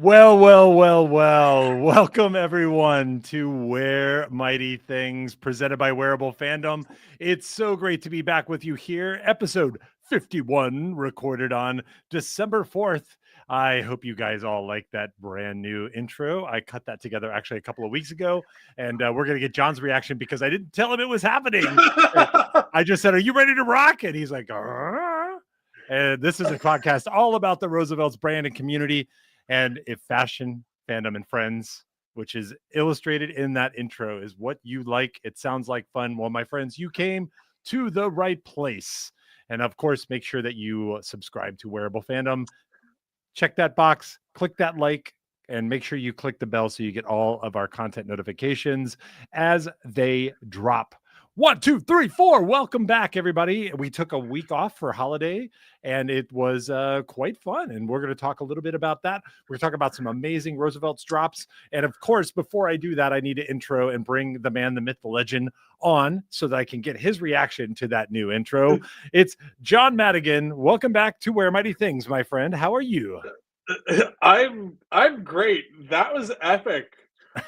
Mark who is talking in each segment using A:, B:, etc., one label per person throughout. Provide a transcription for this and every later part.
A: Well. Welcome everyone to Wear Mighty Things, presented by Wearable Fandom. It's so great to be back with you here. Episode 51, recorded on December 4th. I hope you guys all like that brand new intro. I cut that together actually a couple of weeks ago, and we're going to get John's reaction because I didn't tell him it was happening. I just said, "Are you ready to rock?" And he's like, "Arr." And this is a podcast all about the Roosevelt's brand and community. And if fashion, fandom, and friends, which is illustrated in that intro, is what you like, it sounds like fun. Well, my friends, you came to the right place. And of course, make sure that you subscribe to Wearable Fandom. Check that box, click that like, and make sure you click the bell so you get all of our content notifications as they drop. 1, 2, 3, 4. Welcome back, everybody. We took a week off for holiday, and it was quite fun. And we're going to talk a little bit about that. We're going to talk about some amazing Roosevelt's drops. And of course, before I do that, I need to intro and bring the man, the myth, the legend on so that I can get his reaction to that new intro. It's John Madigan. Welcome back to Wear Mighty Things, my friend. How are you?
B: I'm great. That was epic.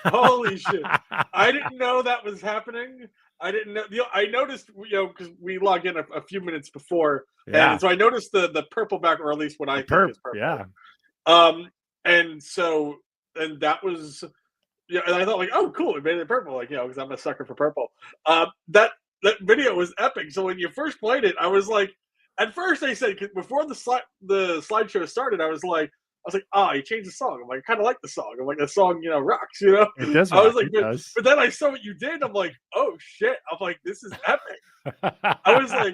B: Holy shit. I didn't know that was happening. I didn't know. I noticed, because we log in a few minutes before, and so I noticed the purple back, or at least what I think is purple.
A: Yeah.
B: And that was, and I thought like, oh, cool, it made it purple, because I'm a sucker for purple. That video was epic. So when you first played it, I was like, at first I said before the slideshow started, I was like, oh, he changed the song. I'm like, I kind of like the song. I'm like, the song, rocks,
A: It does.
B: I was like,
A: but
B: then I saw what you did. I'm like, oh shit. I'm like, this is epic. I was like,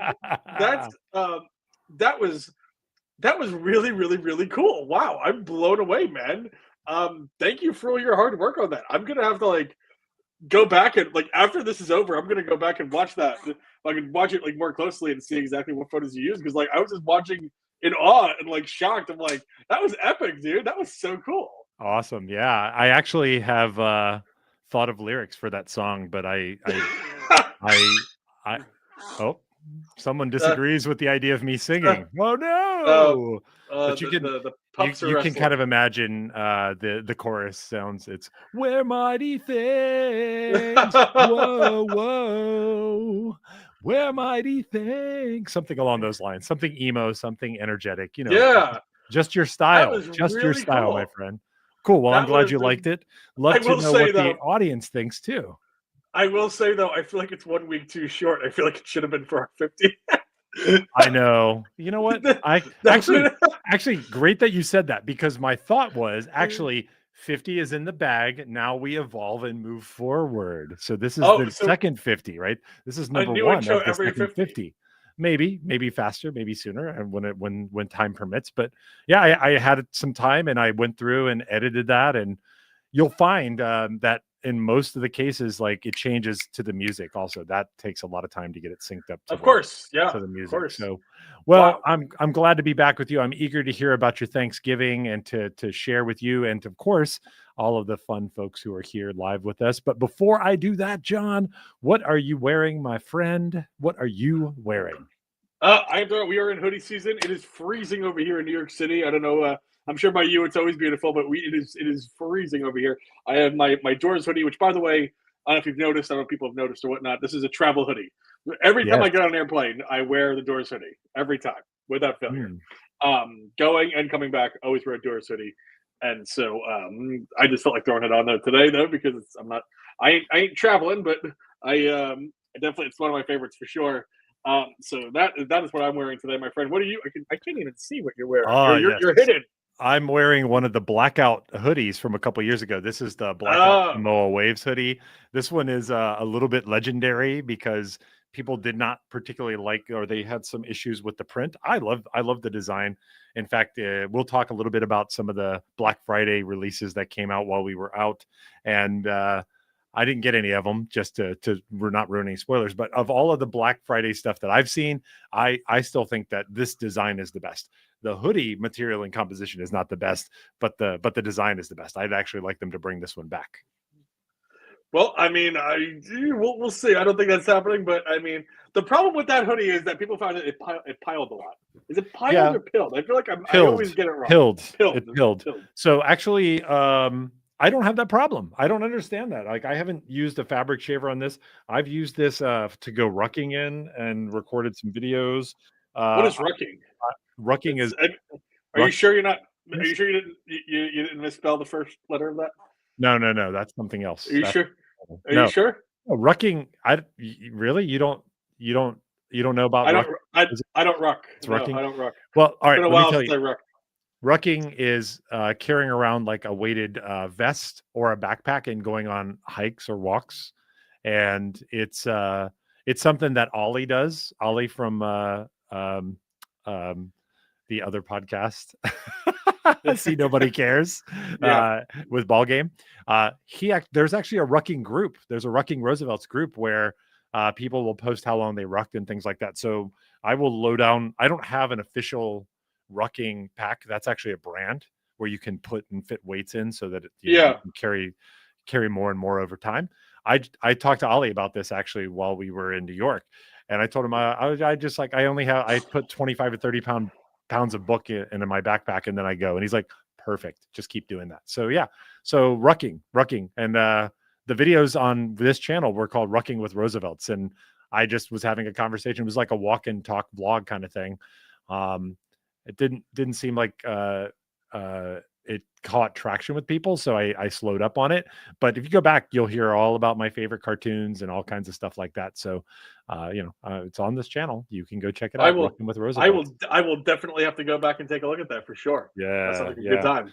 B: that was really, really, really cool. Wow, I'm blown away, man. Thank you for all your hard work on that. I'm gonna have to go back and after this is over, I'm gonna go back and watch that. I can watch it more closely and see exactly what photos you use, because I was just watching in awe and shocked. I'm like, that was epic, dude. That was so cool.
A: Awesome. Yeah. I actually have thought of lyrics for that song, but someone disagrees with the idea of me singing. Oh no. But you can kind of imagine the chorus sounds. It's "Wear Mighty Things." Whoa. Wear Mighty Things. Something along those lines. Something emo, something energetic,
B: Yeah.
A: Just your style. Just really your style, cool. My friend. Cool. Well, I'm glad you liked it. Love to know what the audience thinks too.
B: I will say though, I feel like it's 1 week too short. I feel like it should have been for our 50.
A: I know. You know what? I actually great that you said that, because my thought was actually 50 is in the bag. Now we evolve and move forward. So this is the second 50, right? This is number one of the second 50. Maybe faster, maybe sooner, and when time permits. But yeah, I had some time and I went through and edited that, and you'll find that in most of the cases, it changes to the music. Also, that takes a lot of time to get it synced up. To the music. Of course. So, well, wow. I'm glad to be back with you. I'm eager to hear about your Thanksgiving and to share with you, and of course, all of the fun folks who are here live with us. But before I do that, John, what are you wearing, my friend? What are you wearing?
B: We are in hoodie season. It is freezing over here in New York City. I don't know. I'm sure by you it's always beautiful, but it is freezing over here. I have my Doors hoodie, which, by the way, I don't know if you've noticed. I don't know if people have noticed or whatnot. This is a travel hoodie. Every time I get on an airplane, I wear the Doors hoodie every time without failure. Going and coming back, always wear a Doors hoodie. And so I just felt like throwing it on there today, though, because I ain't traveling, but I definitely, it's one of my favorites for sure. So that is what I'm wearing today, my friend. What are you? I can't even see what you're wearing. You're hidden.
A: I'm wearing one of the blackout hoodies from a couple years ago. This is the blackout Samoa Waves hoodie. This one is a little bit legendary because people did not particularly like, or they had some issues with the print. I love the design. In fact, we'll talk a little bit about some of the Black Friday releases that came out while we were out, and I didn't get any of them, just to we're not ruining spoilers. But of all of the Black Friday stuff that I've seen, I still think that this design is the best. The hoodie material and composition is not the best, but the design is the best. I'd actually like them to bring this one back.
B: Well, I mean, we'll see. I don't think that's happening, but I mean, the problem with that hoodie is that people found it piled a lot. Is it piled
A: Yeah,
B: or pilled? I feel like I always
A: pilled,
B: get it wrong.
A: pilled,
B: Pilled,
A: it pilled.
B: pilled.
A: So actually, I don't have that problem. I don't understand that. Like, I haven't used a fabric shaver on this. I've used this to go rucking in and recorded some videos.
B: What
A: Uh,
B: is rucking?
A: rucking is
B: Are you
A: ruck.
B: sure you're not? Are you sure you didn't misspell the first letter of that?
A: No. That's something else.
B: Are you
A: That's,
B: sure? Are you
A: no,
B: sure?
A: no, rucking. Really, you don't know about
B: I
A: ruck?
B: don't.
A: Is
B: I don't ruck.
A: it's
B: No,
A: rucking?
B: I don't ruck.
A: Well, all
B: It's
A: right.
B: been a
A: Let me
B: while
A: tell
B: since
A: you.
B: I ruck.
A: Rucking is carrying around like a weighted vest or a backpack and going on hikes or walks, and it's something that Ollie does. Ollie from um, the other podcast. See, nobody cares.
B: Yeah.
A: With ball game, there's actually a rucking group. There's a rucking Roosevelt's group where people will post how long they rucked and things like that. So I will low down. I don't have an official rucking pack. That's actually a brand where you can put and fit weights in so that you
B: Yeah.
A: can carry more and more over time. I talked to Ollie about this actually while we were in New York, and I told him I just like I put 25 to 30 pounds of book into my backpack and then I go, and he's like, perfect, just keep doing that. So yeah, so rucking, and the videos on this channel were called Rucking with Roosevelt's, and I just was having a conversation. It was like a walk and talk vlog kind of thing. It didn't seem like it caught traction with people, so I slowed up on it. But if you go back, you'll hear all about my favorite cartoons and all kinds of stuff like that. So it's on this channel. You can go check it out. Working with Roosevelt.
B: I will definitely have to go back and take a look at that for sure. That sounds like a good time.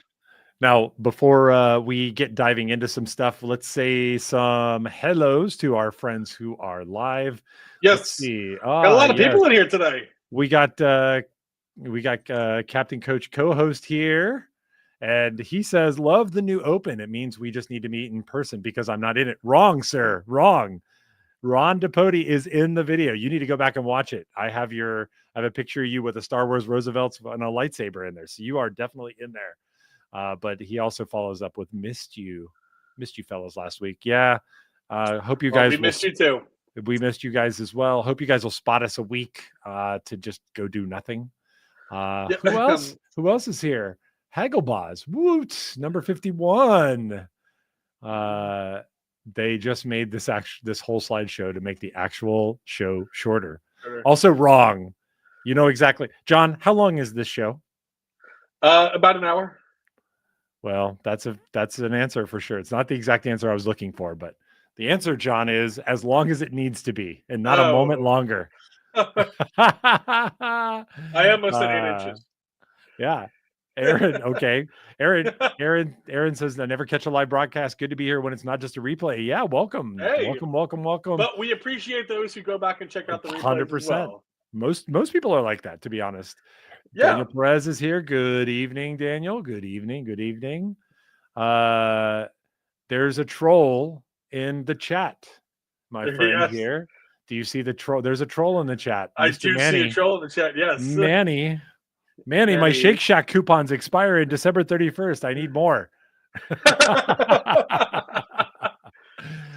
A: Now, before we get diving into some stuff, let's say some hellos to our friends who are live.
B: Yes,
A: let's see.
B: Got a lot of people in here today.
A: We got Captain Coach co-host here, and he says, love the new open. It means we just need to meet in person because I'm not in it. Wrong, sir. Wrong. Ron DePody is in the video. You need to go back and watch it. I have a picture of you with a Star Wars Roosevelt's and a lightsaber in there. So you are definitely in there. But he also follows up with missed you fellas last week. Yeah. Hope you guys
B: we missed you too.
A: We missed you guys as well. Hope you guys will spot us a week to just go do nothing. Who else is here? Haggleboz, woot, number 51. They just made this whole slideshow to make the actual show shorter. Sure. Also wrong. You know exactly. John, how long is this show?
B: About an hour.
A: Well, that's an answer for sure. It's not the exact answer I was looking for, but the answer, John, is as long as it needs to be and not a moment longer.
B: I almost said 8 inches.
A: Yeah. Aaron, okay. Aaron says, I never catch a live broadcast. Good to be here when it's not just a replay. Yeah, welcome.
B: Hey,
A: welcome.
B: But we appreciate those who go back and check out the replays 100%. As well.
A: Most people are like that, to be honest. Yeah. Daniel Perez is here. Good evening, Daniel. Good evening. There's a troll in the chat, my friend here. Do you see the troll? There's a troll in the chat.
B: I do see a troll in the chat, yes.
A: Manny, my Shake Shack coupons expire in December 31st. I need more.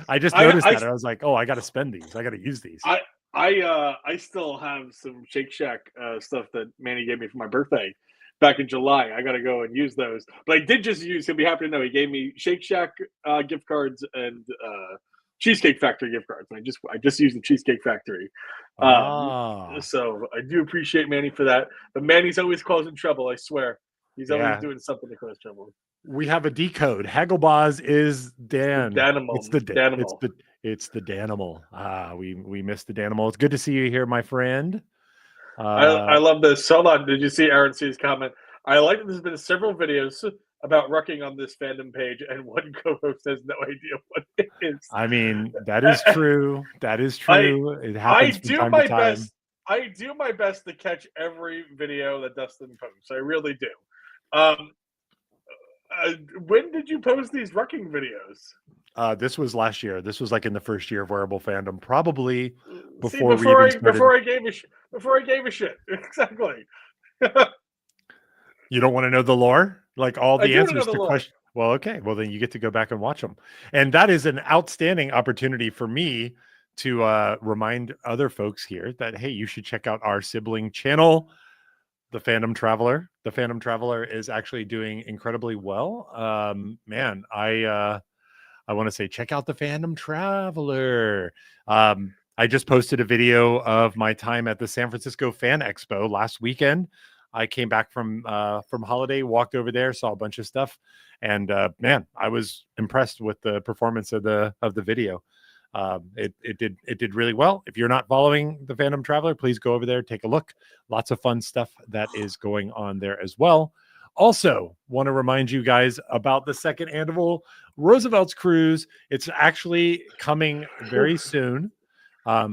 A: I just noticed that. I was like, oh, I got to spend these. I got to use these.
B: I still have some Shake Shack stuff that Manny gave me for my birthday back in July. I got to go and use those. But I did just use, he'll be happy to know, he gave me Shake Shack gift cards and Cheesecake Factory gift cards. I just used the Cheesecake Factory. So I do appreciate Manny for that. But Manny's always causing trouble, I swear. He's always doing something to cause trouble.
A: We have a decode. Haggleboz is Dan.
B: Danimal.
A: It's the Danimal. We missed the Danimal. It's good to see you here, my friend.
B: I love this. Hold on. Did you see Aaron C's comment? I like that there's been several videos about rucking on this fandom page, and one co-host has no idea what it is.
A: I mean, that is true. It happens from time to time.
B: I do my best to catch every video that Dustin posts. I really do. When did you post these rucking videos?
A: This was last year. This was like in the first year of Wearable Fandom, probably
B: before I gave a shit. Exactly.
A: You don't want to know the lore, like all the answers to questions. Well, okay. Well, then you get to go back and watch them. And that is an outstanding opportunity for me to remind other folks here that, hey, you should check out our sibling channel, The Fandom Traveler. The Fandom Traveler is actually doing incredibly well. Man, I want to say check out The Fandom Traveler. I just posted a video of my time at the San Francisco Fan Expo last weekend. I came back from holiday, walked over there, saw a bunch of stuff, and man, I was impressed with the performance of the video. It did really well. If you're not following the Fandom Traveler, please go over there, take a look. Lots of fun stuff that is going on there as well. Also, want to remind you guys about the second annual Roosevelt's Cruise. It's actually coming very soon. I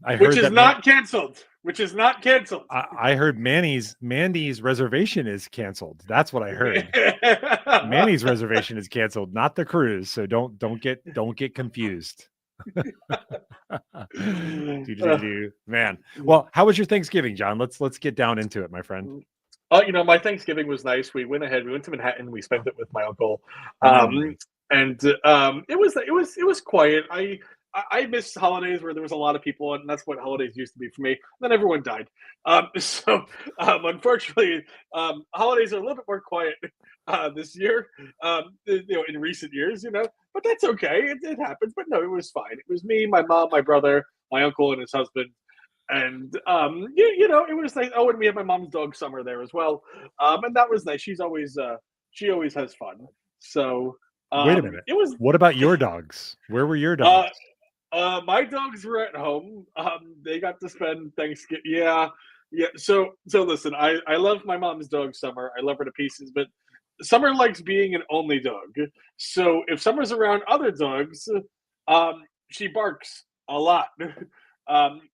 A: heard
B: which is not canceled. Which is not canceled.
A: I heard Mandy's reservation is canceled. That's what I heard. Manny's reservation is canceled, not the cruise. So don't get confused. Man. Well, how was your Thanksgiving, John? Let's get down into it, my friend.
B: My Thanksgiving was nice. We went to Manhattan. We spent it with my uncle, and it was quiet. I miss holidays where there was a lot of people, and that's what holidays used to be for me. And then everyone died. Unfortunately, holidays are a little bit more quiet this year, in recent years, but that's okay. It happens. But no, it was fine. It was me, my mom, my brother, my uncle, and his husband. And it was nice. Oh, and we had my mom's dog Summer there as well. And that was nice. She always has fun. So
A: wait a minute. What about your dogs? Where were your dogs?
B: My dogs were at home. They got to spend Thanksgiving. Yeah. So listen, I love my mom's dog Summer. I love her to pieces, but Summer likes being an only dog. So if Summer's around other dogs, she barks a lot.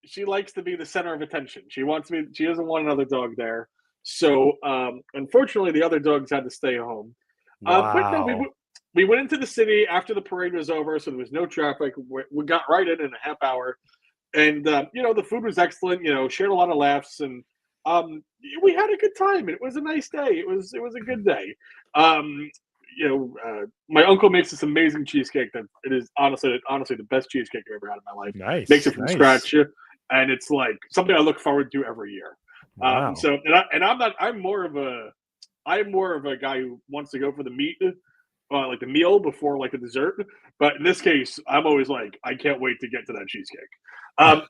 B: She likes to be the center of attention. She doesn't want another dog there. So unfortunately, the other dogs had to stay home.
A: Wow.
B: But no, we went into the city after the parade was over, so there was no traffic. We got right in a half hour, and the food was excellent. Shared a lot of laughs, and we had a good time. It was a nice day. It was a good day. My uncle makes this amazing cheesecake that it is honestly the best cheesecake I've ever had in my life.
A: Nice.
B: Makes it from scratch, and it's like something I look forward to every year.
A: Wow.
B: I'm more of a guy who wants to go for the meat, like the meal before like the dessert. But in this case, I'm always like, I can't wait to get to that cheesecake. How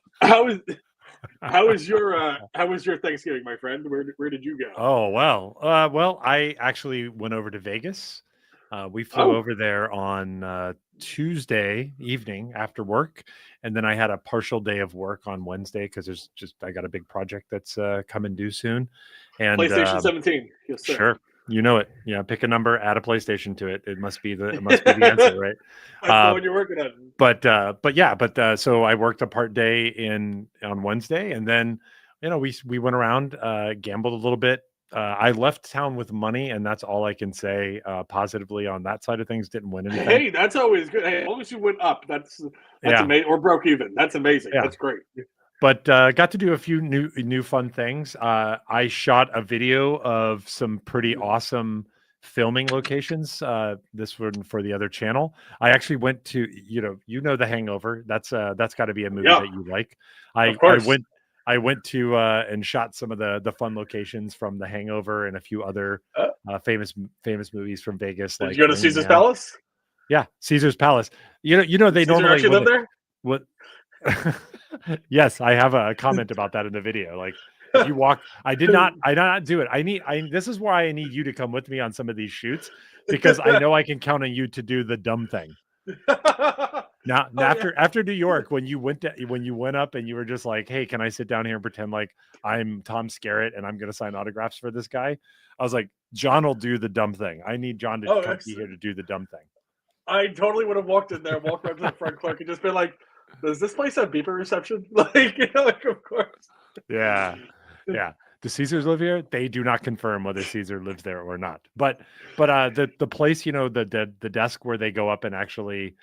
B: was your Thanksgiving, my friend? Where did you go?
A: Oh, well, I actually went over to Vegas. We flew over there on Tuesday evening after work, and then I had a partial day of work on Wednesday because I got a big project that's coming due soon. And
B: PlayStation 17, yes, sir.
A: Sure, you know it. Yeah, pick a number, add a PlayStation to it. It must be the answer, right?
B: That's the one you're working on.
A: But so I worked a part day on Wednesday, and then we went around, gambled a little bit. I left town with money, and that's all I can say positively on that side of things. Didn't win anything.
B: Hey, that's always good. Hey, as long as you went up, that's amazing, or broke even. That's amazing. Yeah. That's great.
A: But got to do a few new fun things. I shot a video of some pretty awesome filming locations. This one for the other channel. I actually went to The Hangover. That's got to be a movie that you like.
B: Of course.
A: I went to and shot some of the fun locations from The Hangover and a few other famous movies from Vegas.
B: Did you go to Caesar's Palace?
A: Yeah, Caesar's Palace. They
B: Caesar
A: normally
B: actually live there.
A: What? Yes, I have a comment about that in the video. Like, if you walk, I did not do it. This is why I need you to come with me on some of these shoots, because I know I can count on you to do the dumb thing. Now, after New York, when you went up and you were just like, "Hey, can I sit down here and pretend like I'm Tom Skerritt and I'm going to sign autographs for this guy?" I was like, "John will do the dumb thing. I need John to come be here to do the dumb thing."
B: I totally would have walked in there, walked right to the front clerk, and just been like, "Does this place have beeper reception?" Of course.
A: Yeah. Does Caesars live here? They do not confirm whether Caesar lives there or not. But the place, the desk where they go up and actually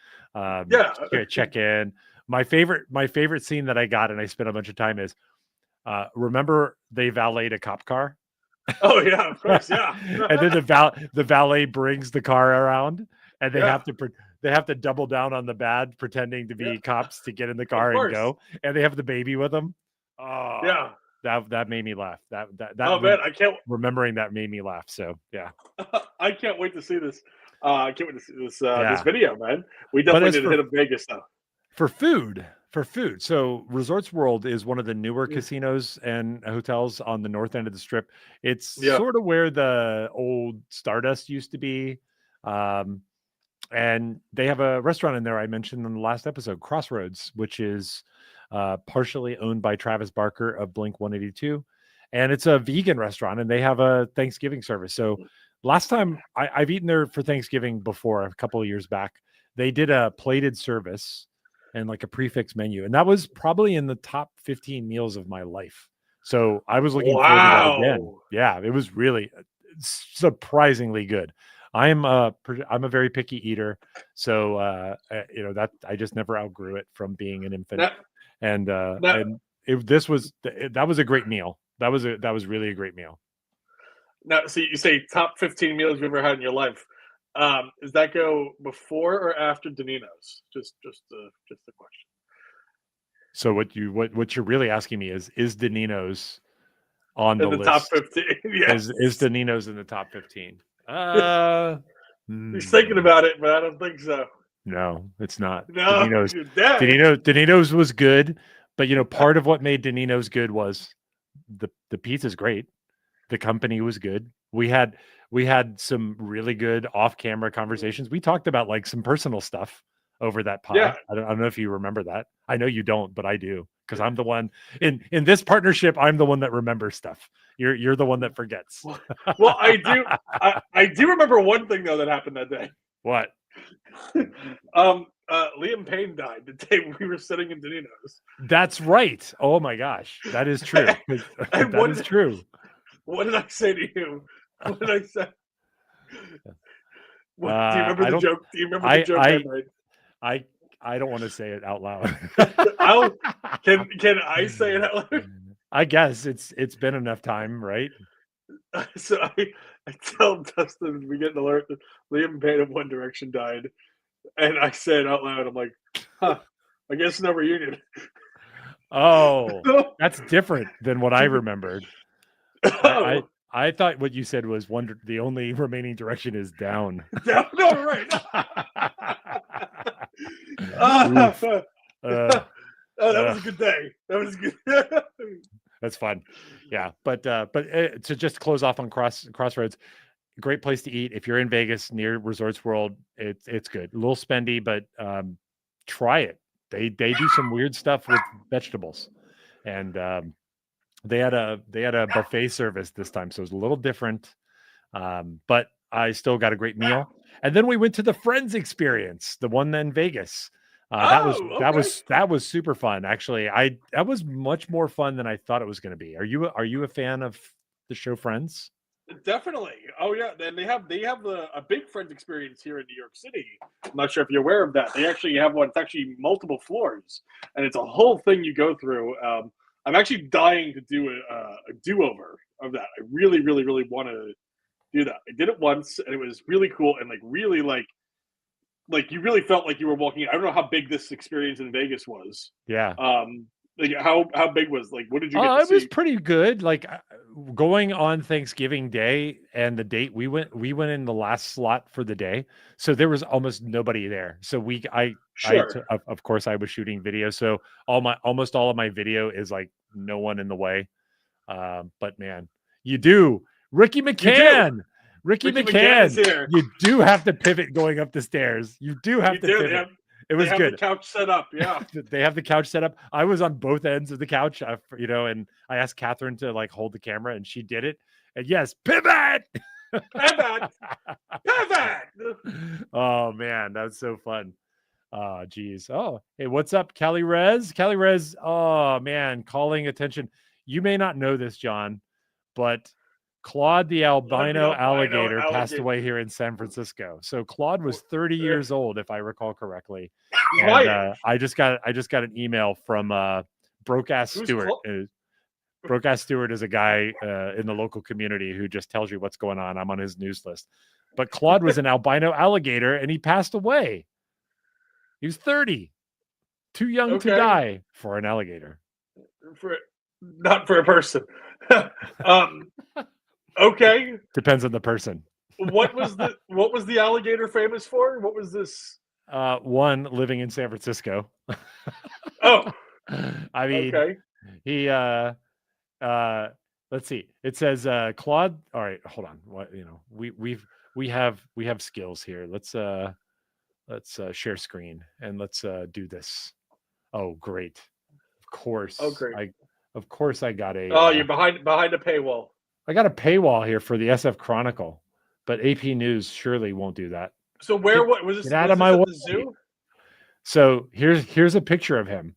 A: check in. My favorite scene that I got, and I spent a bunch of time, is remember they valeted a cop car.
B: Oh yeah, of course, yeah.
A: And then the valet brings the car around, and they
B: Yeah.
A: have to double down on the bad, pretending to be
B: Yeah.
A: cops to get in the
B: Of
A: car and
B: course.
A: go. And they have the baby with them. Oh,
B: Yeah.
A: that made me laugh.
B: Oh man, I can't.
A: Remembering that made me laugh. So yeah,
B: I can't wait to see this. I can't wait to see this
A: yeah.
B: video, man. We
A: But
B: definitely
A: as
B: need to hit up Vegas though.
A: for food, so Resorts World is one of the newer casinos and hotels on the north end of the strip. It's
B: Yeah.
A: sort of where the old Stardust used to be. Um, and they have a restaurant in there I mentioned in the last episode, Crossroads, which is partially owned by Travis Barker of Blink 182, and it's a vegan restaurant, and they have a Thanksgiving service. So last time I've eaten there for Thanksgiving before, a couple of years back, they did a plated service and like a prefix menu, and that was probably in the top 15 meals of my life. So I was looking forward to that again.
B: Wow.
A: Yeah, it was really surprisingly good. I'm a very picky eater, so that I just never outgrew it from being an infant.
B: Now,
A: And
B: now,
A: that was a great meal. That was really a great meal.
B: now, so you say top 15 meals you've ever had in your life. Does that go before or after Danino's? Just a question.
A: So what you're really asking me is Danino's on the
B: In the
A: list?
B: top 15. Yes.
A: Is Danino's in the top 15?
B: He's thinking about it, but I don't think so.
A: No, it's not.
B: No,
A: Danino's
B: you're dead.
A: Danino's was good, but part of what made Danino's good was the pizza's great. The company was good. We had some really good off-camera conversations. We talked about like some personal stuff over that pod.
B: Yeah.
A: I don't know if you remember that. I know you don't, but I do, because I'm the one in this partnership. I'm the one that remembers stuff. You're the one that forgets.
B: Well, I do. I do remember one thing though that happened that day.
A: What?
B: Liam Payne died the day we were sitting in Danino's.
A: That's right. Oh my gosh, that is true. That is true.
B: What did I say to you? What did I say? Do you remember the joke? Do you remember the joke I made?
A: I don't want to say it out loud.
B: Can I say it out loud?
A: I guess it's been enough time, right?
B: So I tell Dustin, we get an alert that Liam Payne of One Direction died, and I say it out loud. I'm like, I guess no reunion.
A: Oh, that's different than what I remembered. I thought what you said was the only remaining direction is down.
B: No, right. That was a good day. That was good.
A: That's fun. Yeah. But to just close off on Crossroads, great place to eat. If you're in Vegas near Resorts World, it's good. A little spendy, but try it. They do some weird stuff with vegetables, and they had a buffet service this time, so it was a little different. But I still got a great meal. And then we went to the Friends Experience, the one in Vegas. That was super fun. Actually, that was much more fun than I thought it was going to be. Are you a fan of the show Friends?
B: Definitely. Oh yeah, and they have a big Friends Experience here in New York City. I'm not sure if you're aware of that. They actually have one. It's actually multiple floors, and it's a whole thing you go through. I'm actually dying to do a do-over of that. I really, really, really want to do that. I did it once, and it was really cool, and really you really felt like you were walking. I don't know how big this experience in Vegas was.
A: Yeah.
B: Like how big was, like, what did you get to
A: it was
B: see?
A: pretty good. Like going on Thanksgiving Day and the date we went in the last slot for the day, so there was almost nobody there. So of course I was shooting video, so almost all of my video is like no one in the way. But man, you do. Ricky McCann. Ricky McCann. You do have to pivot going up the stairs. You do have to pivot. It was good.
B: The couch set up, yeah.
A: They have the couch set up. I was on both ends of the couch, and I asked Catherine to like hold the camera, and she did it. And yes, pivot.
B: Pivot.
A: Oh man, that was so fun. Geez. Oh, hey, what's up, Cali Rez? Cali Rez. Oh man, calling attention. You may not know this, John, but Claude the albino alligator passed away here in San Francisco. So Claude was 30 years old, if I recall correctly. And I just got an email from Broke Ass Stewart. Broadcast steward is a guy in the local community who just tells you what's going on. I'm on his news list. But Claude was an albino alligator, and he passed away. He was 30, too young to die for an alligator.
B: Not for a person. Okay.
A: Depends on the person.
B: What was the alligator famous for? What was this?
A: One, living in San Francisco.
B: Oh,
A: I mean,
B: okay.
A: he let's see. It says Claude. All right, hold on. What we have skills here. Let's share screen and let's do this. Oh, great. Of course.
B: Oh, great.
A: Of course I got a
B: you're behind a paywall.
A: I got a paywall here for the SF Chronicle, but AP News surely won't do that.
B: So what was this?
A: Get out of my way.
B: The zoo?
A: So here's a picture of him.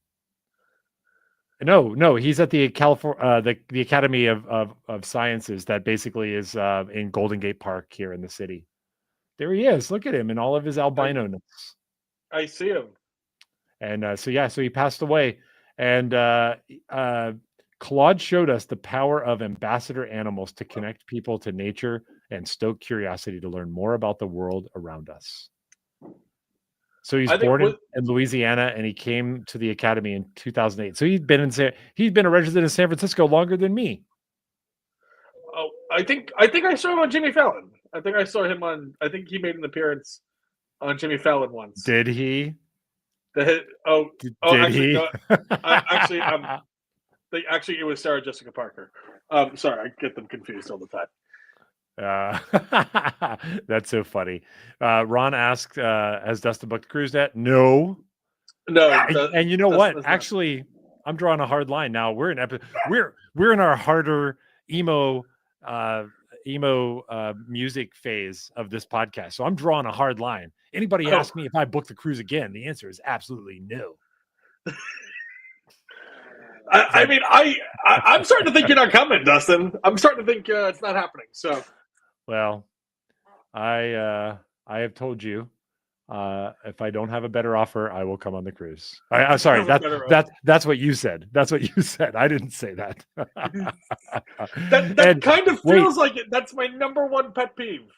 A: No, he's at the California the Academy of Sciences that basically is in Golden Gate Park here in the city. There he is. Look at him in all of his albino-ness.
B: I see him.
A: And so he passed away. And Claude showed us the power of ambassador animals to connect people to nature and stoke curiosity to learn more about the world around us. So he's born in Louisiana, and he came to the academy in 2008. So he's been a resident of San Francisco longer than me.
B: Oh, I think I saw him on Jimmy Fallon. I think he made an appearance on Jimmy Fallon once.
A: Did he?
B: Did
A: he?
B: No, actually, it was Sarah Jessica Parker. Sorry, I get them confused all the time.
A: That's so funny. Ron asked, has Dustin booked the cruise yet? No. And you know what? Actually, I'm drawing a hard line now. We're in our harder emo music phase of this podcast. So I'm drawing a hard line. Anybody ask me if I book the cruise again, the answer is absolutely no.
B: I'm starting to think you're not coming, Dustin. I'm starting to think it's not happening. So,
A: well, I have told you, if I don't have a better offer, I will come on the cruise. I'm sorry, that's what you said. That's what you said. I didn't say that.
B: that kind of feels like it. That's my number one pet peeve.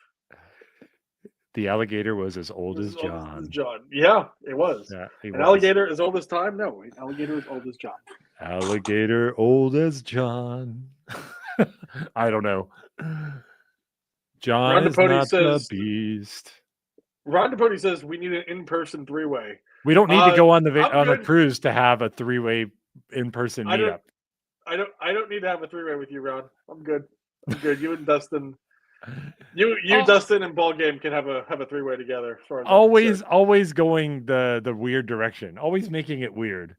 A: The alligator was as old as John.
B: Yeah, it was.
A: Yeah,
B: an alligator as old as time? No, an alligator as old as John.
A: Alligator old as John. I don't know. John is not the beast.
B: Ron DePody says we need an in-person three-way.
A: We don't need to go on the cruise to have a three-way in-person meetup.
B: I don't need to have a three-way with you, Ron. I'm good. You and Dustin. Dustin and Ball Game can have a three-way together.
A: Always going the weird direction. Always making it weird.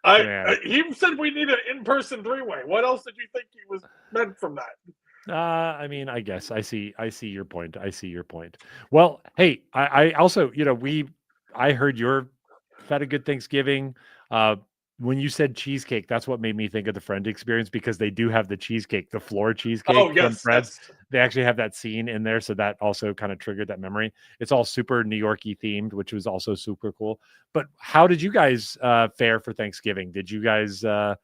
B: He said we need an in-person three-way. What else did you think he was meant from that?
A: I mean, I guess I see your point. Well, hey, I also, I heard you've had a good Thanksgiving. When you said cheesecake, that's what made me think of the Friend experience, because they do have the cheesecake, the floor cheesecake from Fred's. They actually have that scene in there, so that also kind of triggered that memory. It's all super New York-y themed, which was also super cool. But how did you guys fare for Thanksgiving? Did you guys? I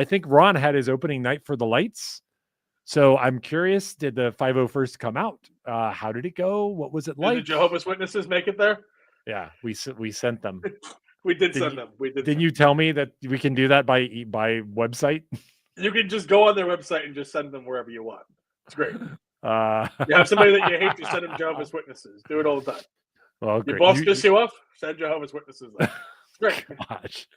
A: think Ron had his opening night for the lights. So I'm curious, did the 501st come out? How did it go? What was it like?
B: Did the Jehovah's Witnesses make it there?
A: Yeah, we sent them.
B: We did send them.
A: Didn't you tell me that we can do that by website?
B: You can just go on their website and just send them wherever you want. It's great.
A: You
B: have somebody that you hate to send them Jehovah's Witnesses. Do it all the time.
A: Well,
B: your boss pisses you off, send Jehovah's Witnesses. Great.
A: Gosh,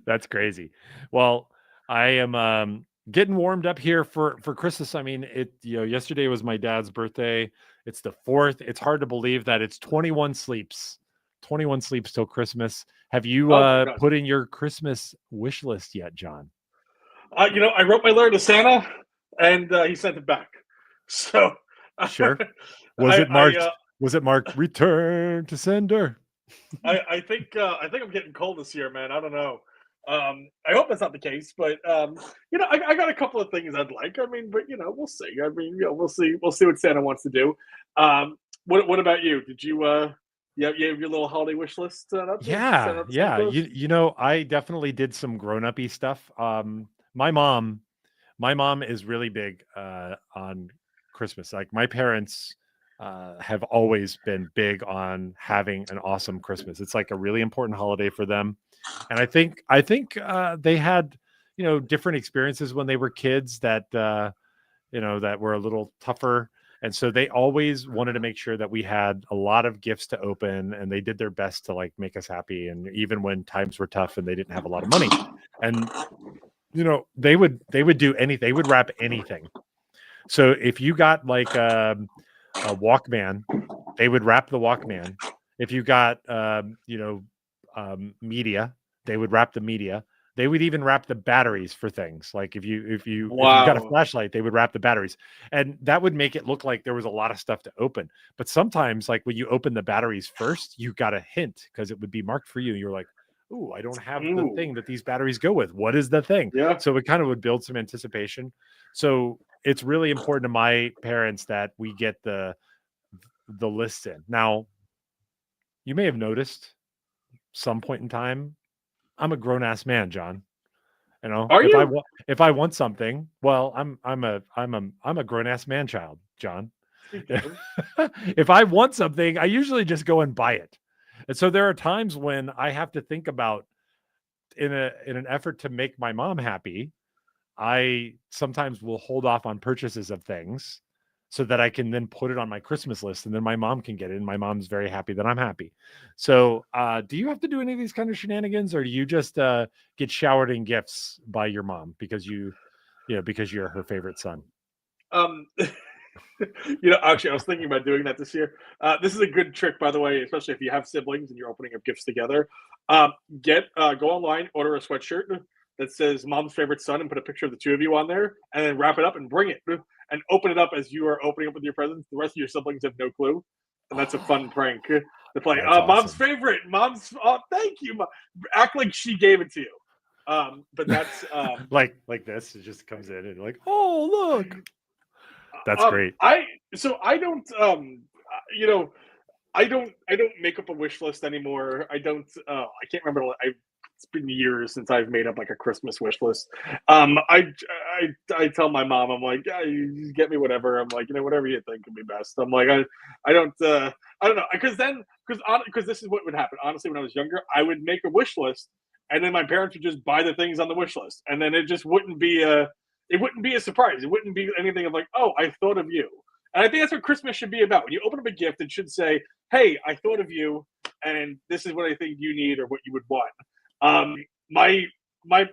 A: that's crazy. Well, I am getting warmed up here for Christmas. I mean, yesterday was my dad's birthday. It's the 4th. It's hard to believe that it's 21 sleeps. 21 sleeps till Christmas. Have you put in your Christmas wish list yet, John?
B: I wrote my letter to Santa, and he sent it back. So
A: sure. Was it marked return to sender?
B: I think I'm getting cold this year, man. I don't know. I hope that's not the case, but I got a couple of things I'd like. I mean, but we'll see. I mean, we'll see what Santa wants to do. What about you? Did you you have your little holiday wish list set up?
A: Yeah. I definitely did some grown-up-y stuff. my mom is really big on Christmas. Like my parents have always been big on having an awesome Christmas. It's like a really important holiday for them, and I think they had different experiences when they were kids that that were a little tougher. And so they always wanted to make sure that we had a lot of gifts to open, and they did their best to like make us happy. And even when times were tough and they didn't have a lot of money, and they would do anything. They would wrap anything. So if you got like a Walkman, they would wrap the Walkman. If you got media, they would wrap the media. They would even wrap the batteries for things. Like if you got a
B: Wow.
A: flashlight, they would wrap the batteries. And that would make it look like there was a lot of stuff to open. But sometimes, like when you open the batteries first, you got a hint because it would be marked for you. You're like, "Ooh, I don't have the
B: Ooh.
A: thing that these batteries go with. What is the thing?"
B: Yeah.
A: So it kind of would build some anticipation. So it's really important to my parents that we get the list in. Now, you may have noticed some point in time, I'm a grown ass man, John.
B: Are you?
A: If I want something, well, I'm a grown ass man child, John. If I want something, I usually just go and buy it. And so there are times when I have to think about in an effort to make my mom happy, I sometimes will hold off on purchases of things so that I can then put it on my Christmas list and then my mom can get it. And my mom's very happy that I'm happy. So, do you have to do any of these kind of shenanigans, or do you just get showered in gifts by your mom because because you're her favorite son?
B: Um, actually, I was thinking about doing that this year. This is a good trick, by the way, especially if you have siblings and you're opening up gifts together. Go online, order a sweatshirt that says "Mom's favorite son" and put a picture of the two of you on there, and then wrap it up and bring it and open it up as you are opening up with your presents. The rest of your siblings have no clue, and that's a fun prank to play.
A: That's
B: Mom's
A: awesome.
B: favorite. Mom's. Oh, thank you. Act like she gave it to you. But that's
A: like this, it just comes in and like, oh look, that's great.
B: I don't I don't make up a wish list anymore. I can't remember. It's been years since I've made up like a Christmas wish list. I tell my mom, I'm like, yeah, you just get me whatever. I'm like, whatever you think would be best. I'm like, I don't know, because this is what would happen. Honestly, when I was younger, I would make a wish list, and then my parents would just buy the things on the wish list, and then it wouldn't be a surprise. It wouldn't be anything of like, oh, I thought of you. And I think that's what Christmas should be about. When you open up a gift, it should say, hey, I thought of you, and this is what I think you need or what you would want. Um, my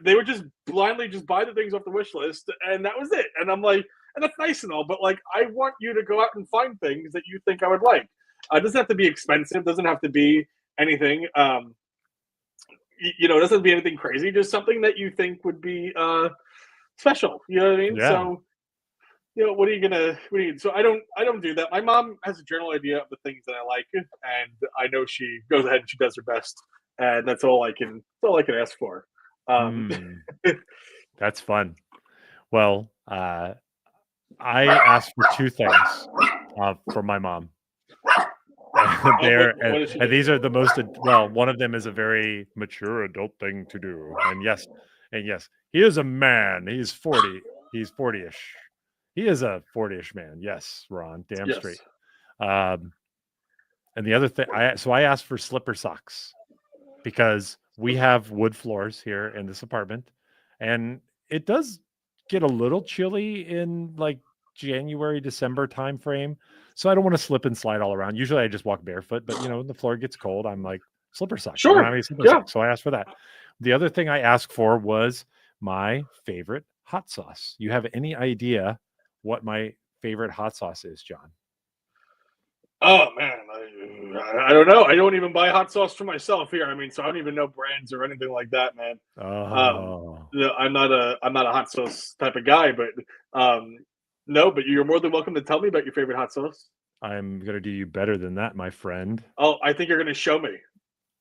B: they would just blindly just buy the things off the wish list, and that was it. And I'm like, and that's nice and all, but like, I want you to go out and find things that you think I would like. It doesn't have to be expensive. Doesn't have to be anything. It doesn't have to be anything crazy. Just something that you think would be special. You know what I mean?
A: Yeah.
B: So what are you gonna? So I don't do that. My mom has a general idea of the things that I like, and I know she goes ahead and she does her best, and that's all I can ask for. Um,
A: Mm, that's fun. Well, I asked for two things from my mom.
B: what does she
A: And
B: do?
A: these are the most well. One of them is a very mature adult thing to do, and yes, he is a man. He's 40. He's 40ish. He is a 40ish man. Yes, Ron, damn straight.
B: Yes.
A: Um, and the other thing, I asked for slipper socks because we have wood floors here in this apartment, and it does get a little chilly in like January, December time frame. So I don't want to slip and slide all around. Usually I just walk barefoot, but when the floor gets cold, I'm like, slipper socks. I don't have
B: Sure.
A: any slipper
B: Yeah.
A: socks. So I asked for that. The other thing I asked for was my favorite hot sauce. You have any idea what my favorite hot sauce is, John?
B: Oh man, I don't know. I don't even buy hot sauce for myself here. I mean, so I don't even know brands or anything like that, man. Um,
A: Oh,
B: I'm not a hot sauce type of guy, but no. But you're more than welcome to tell me about your favorite hot sauce.
A: I'm going to do you better than that, my friend.
B: Oh, I think you're going to show me.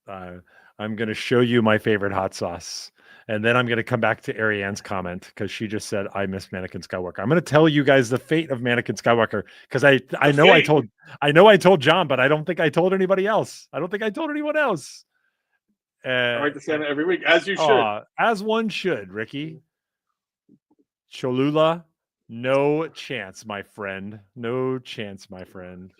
A: Uh, I'm going to show you my favorite hot sauce. And then I'm going to come back to Ariane's comment because she just said, I miss Mannequin Skywalker. I'm going to tell you guys the fate of Mannequin Skywalker because I
B: The
A: know
B: fate.
A: I know I told John, but I don't think I told anybody else. I don't think I told anyone else.
B: I write the Santa every week, as you should.
A: As one should, Ricky. Cholula, no chance, my friend. No chance, my friend.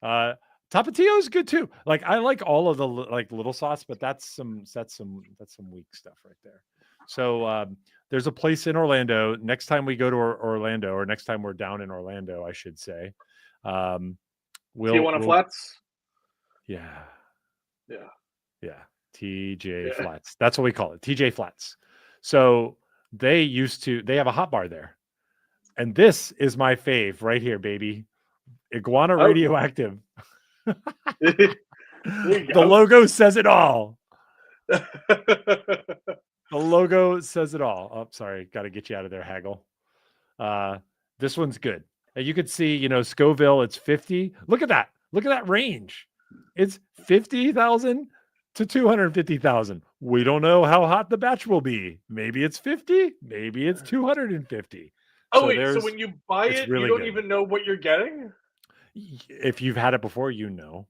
A: Tapatio is good too. Like I like all of the like little sauce, but that's some weak stuff right there. So there's a place in Orlando. Next time we go to Orlando, or next time we're down in Orlando, I should say.
B: Tijuana Flats.
A: Yeah.
B: Yeah.
A: TJ Flats. That's what we call it. TJ Flats. So they have a hot bar there. And this is my fave right here, baby. Iguana Radioactive. The logo says it all. The logo says it all. Oh, sorry. Got to get you out of there, Haggle. This one's good. You could see, Scoville, it's 50. Look at that. Look at that range. It's 50,000 to 250,000. We don't know how hot the batch will be. Maybe it's 50. Maybe it's 250.
B: So when you buy it, really you don't even know what you're getting?
A: If you've had it before,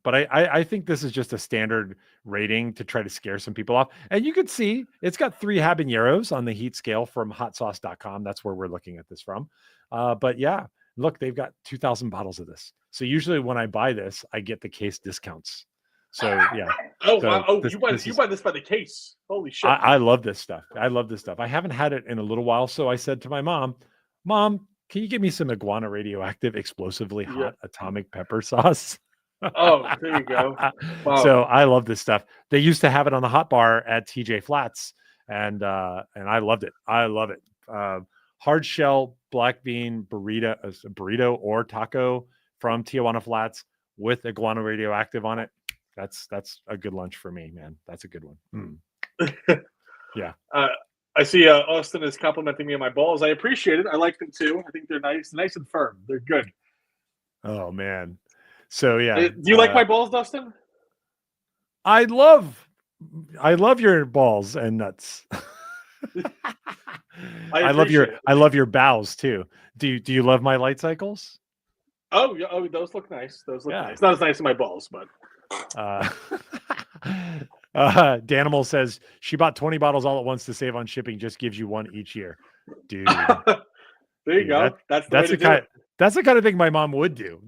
A: but I think this is just a standard rating to try to scare some people off. And you can see it's got 3 habaneros on the heat scale from hotsauce.com. That's where we're looking at this from. But yeah, look, they've got 2,000 bottles of this. So usually when I buy this, I get the case discounts. So yeah.
B: Wow. You buy this by the case. Holy shit.
A: I love this stuff. I haven't had it in a little while. So I said to my Mom, can you give me some Iguana Radioactive explosively hot atomic pepper sauce?
B: Oh, there you go.
A: Wow. So I love this stuff. They used to have it on the hot bar at TJ Flats, and I loved it. I love it. Hard shell black bean burrito or taco from Tijuana Flats with Iguana Radioactive on it. That's a good lunch for me, man. That's a good one. Yeah.
B: I see Austin is complimenting me on my balls. I appreciate it. I like them too. I think they're nice and firm. They're good.
A: Oh man. So yeah.
B: Do you like my balls, Dustin?
A: I love your balls and nuts. I love your bows too. Do you love my light cycles?
B: Oh, those look nice. Nice. Not as nice as my balls, but
A: Danimal says she bought 20 bottles all at once to save on shipping. Just gives you one each year, dude.
B: There you go. That's the
A: kind of thing my mom would do.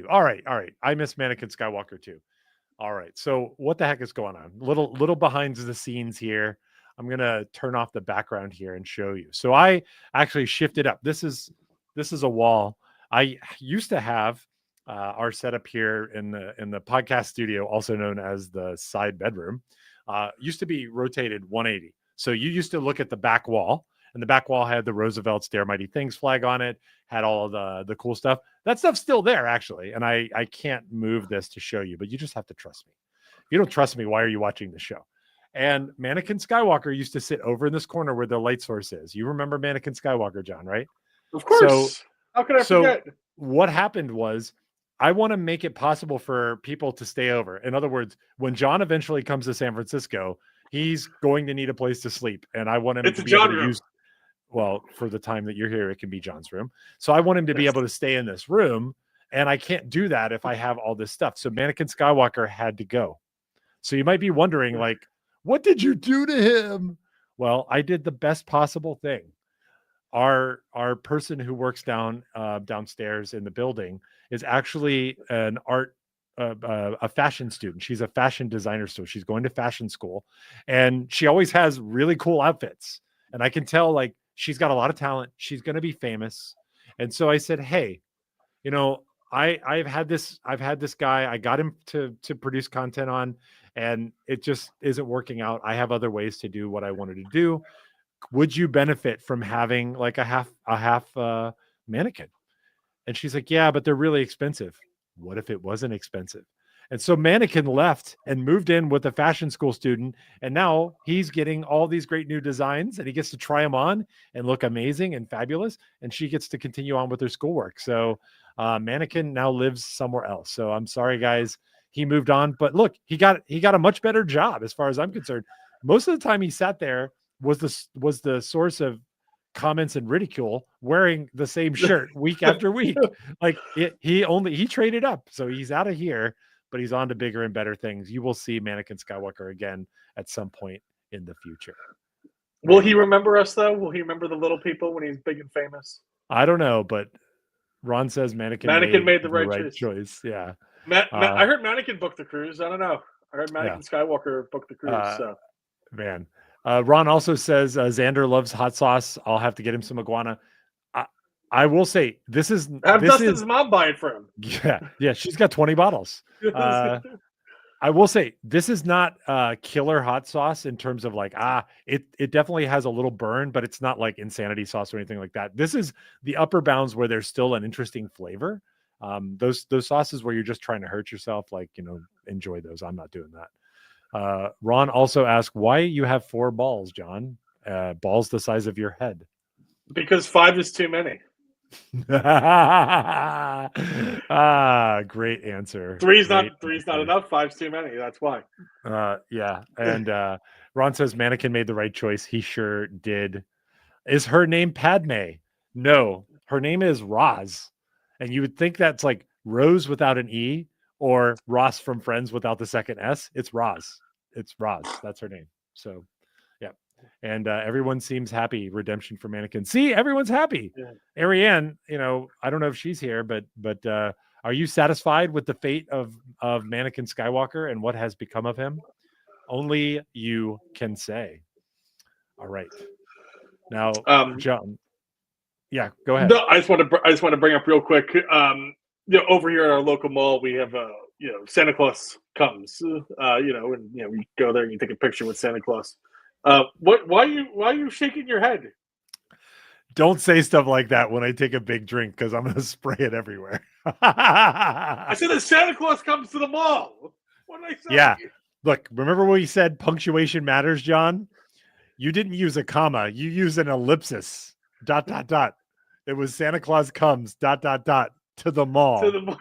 A: All right. I miss Mannequin Skywalker too. All right. So what the heck is going on? Little behind the scenes here. I'm gonna turn off the background here and show you. So I actually shifted up. This is a wall. I used to have our setup here in the podcast studio, also known as the side bedroom, used to be rotated 180. So you used to look at the back wall, and the back wall had the Roosevelt's Dare Mighty Things flag on it, had all of the cool stuff. That stuff's still there, actually, and I can't move this to show you, but you just have to trust me. If you don't trust me, why are you watching the show? And Mannequin Skywalker used to sit over in this corner where the light source is. You remember Mannequin Skywalker, John, right?
B: Of course. How could I forget?
A: What happened was, I want to make it possible for people to stay over. In other words, when John eventually comes to San Francisco, he's going to need a place to sleep. And I want him to be able to use, well, for the time that you're here, it can be John's room. So I want him to be able to stay in this room. And I can't do that if I have all this stuff. So Mannequin Skywalker had to go. So you might be wondering, like, what did you do to him? Well, I did the best possible thing. Our person who works downstairs in the building is actually a fashion student. She's a fashion designer, so she's going to fashion school, and she always has really cool outfits. And I can tell, like, she's got a lot of talent. She's going to be famous. And so I said, hey, I've had this guy. I got him to produce content on, and it just isn't working out. I have other ways to do what I wanted to do. Would you benefit from having like a half mannequin? And she's like, yeah, but they're really expensive. What if it wasn't expensive? And so Mannequin left and moved in with a fashion school student. And now he's getting all these great new designs, and he gets to try them on and look amazing and fabulous. And she gets to continue on with her schoolwork. So Mannequin now lives somewhere else. So I'm sorry, guys. He moved on, but look, he got a much better job as far as I'm concerned. Most of the time he sat there was the source of comments and ridicule, wearing the same shirt week after week. Like he traded up. So he's out of here, but he's on to bigger and better things. You will see Mannequin Skywalker again at some point in the future.
B: Will he remember us though? Will he remember the little people when he's big and famous?
A: I don't know, but Ron says Mannequin
B: Made
A: the
B: the right
A: right
B: choice.
A: choice. Yeah.
B: I heard Mannequin booked the cruise. I don't know. I heard Mannequin Skywalker booked the cruise. So
A: Man. Ron also says Xander loves hot sauce. I'll have to get him some iguana. I will say this
B: Dustin's mom buy it for him.
A: Yeah. She's got 20 bottles. I will say this is not killer hot sauce in terms of like, it definitely has a little burn, but it's not like insanity sauce or anything like that. This is the upper bounds where there's still an interesting flavor. Those sauces where you're just trying to hurt yourself, like, enjoy those. I'm not doing that. Ron also asked why you have 4 balls, John. Balls the size of your head.
B: Because 5 is too many.
A: Great answer.
B: 3's not enough. 5's too many. That's why.
A: Yeah. And Ron says Mannequin made the right choice. He sure did. Is her name Padme? No, her name is Roz. And you would think that's like Rose without an E or Ross from Friends without the second S. It's Roz. It's Roz. That's her name. So yeah. And everyone seems happy. Redemption for Mannequin. See, everyone's happy. Yeah. Ariane, I don't know if she's here, but are you satisfied with the fate of Mannequin Skywalker and what has become of him? Only you can say. All right. Now, John. Yeah, go ahead.
B: No, I just want to bring up real quick. Over here at our local mall, we have Santa Claus comes. And we go there and you take a picture with Santa Claus. Why are you shaking your head?
A: Don't say stuff like that when I take a big drink because I'm going to spray it everywhere.
B: I said that Santa Claus comes to the mall. What did I say?
A: Yeah. Look, remember what you said? Punctuation matters, John. You didn't use a comma. You used an ellipsis. ... It was Santa Claus comes ... to the mall.
B: To the mall.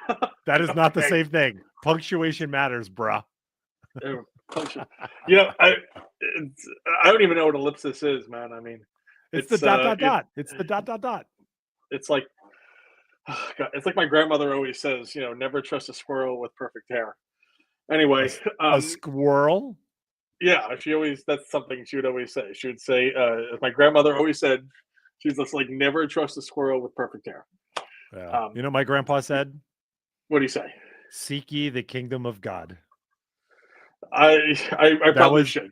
A: That is not the same thing. Punctuation matters, bruh.
B: I don't even know what ellipsis is, man. I mean,
A: it's the ... It's the ...
B: It's like, oh God, it's like my grandmother always says, never trust a squirrel with perfect hair. Anyway,
A: a squirrel.
B: Yeah, that's something she would always say. She would say, my grandmother always said, she's just like, never trust a squirrel with perfect hair.
A: Yeah. My grandpa said?
B: What do you say?
A: Seek ye the kingdom of God.
B: I probably should.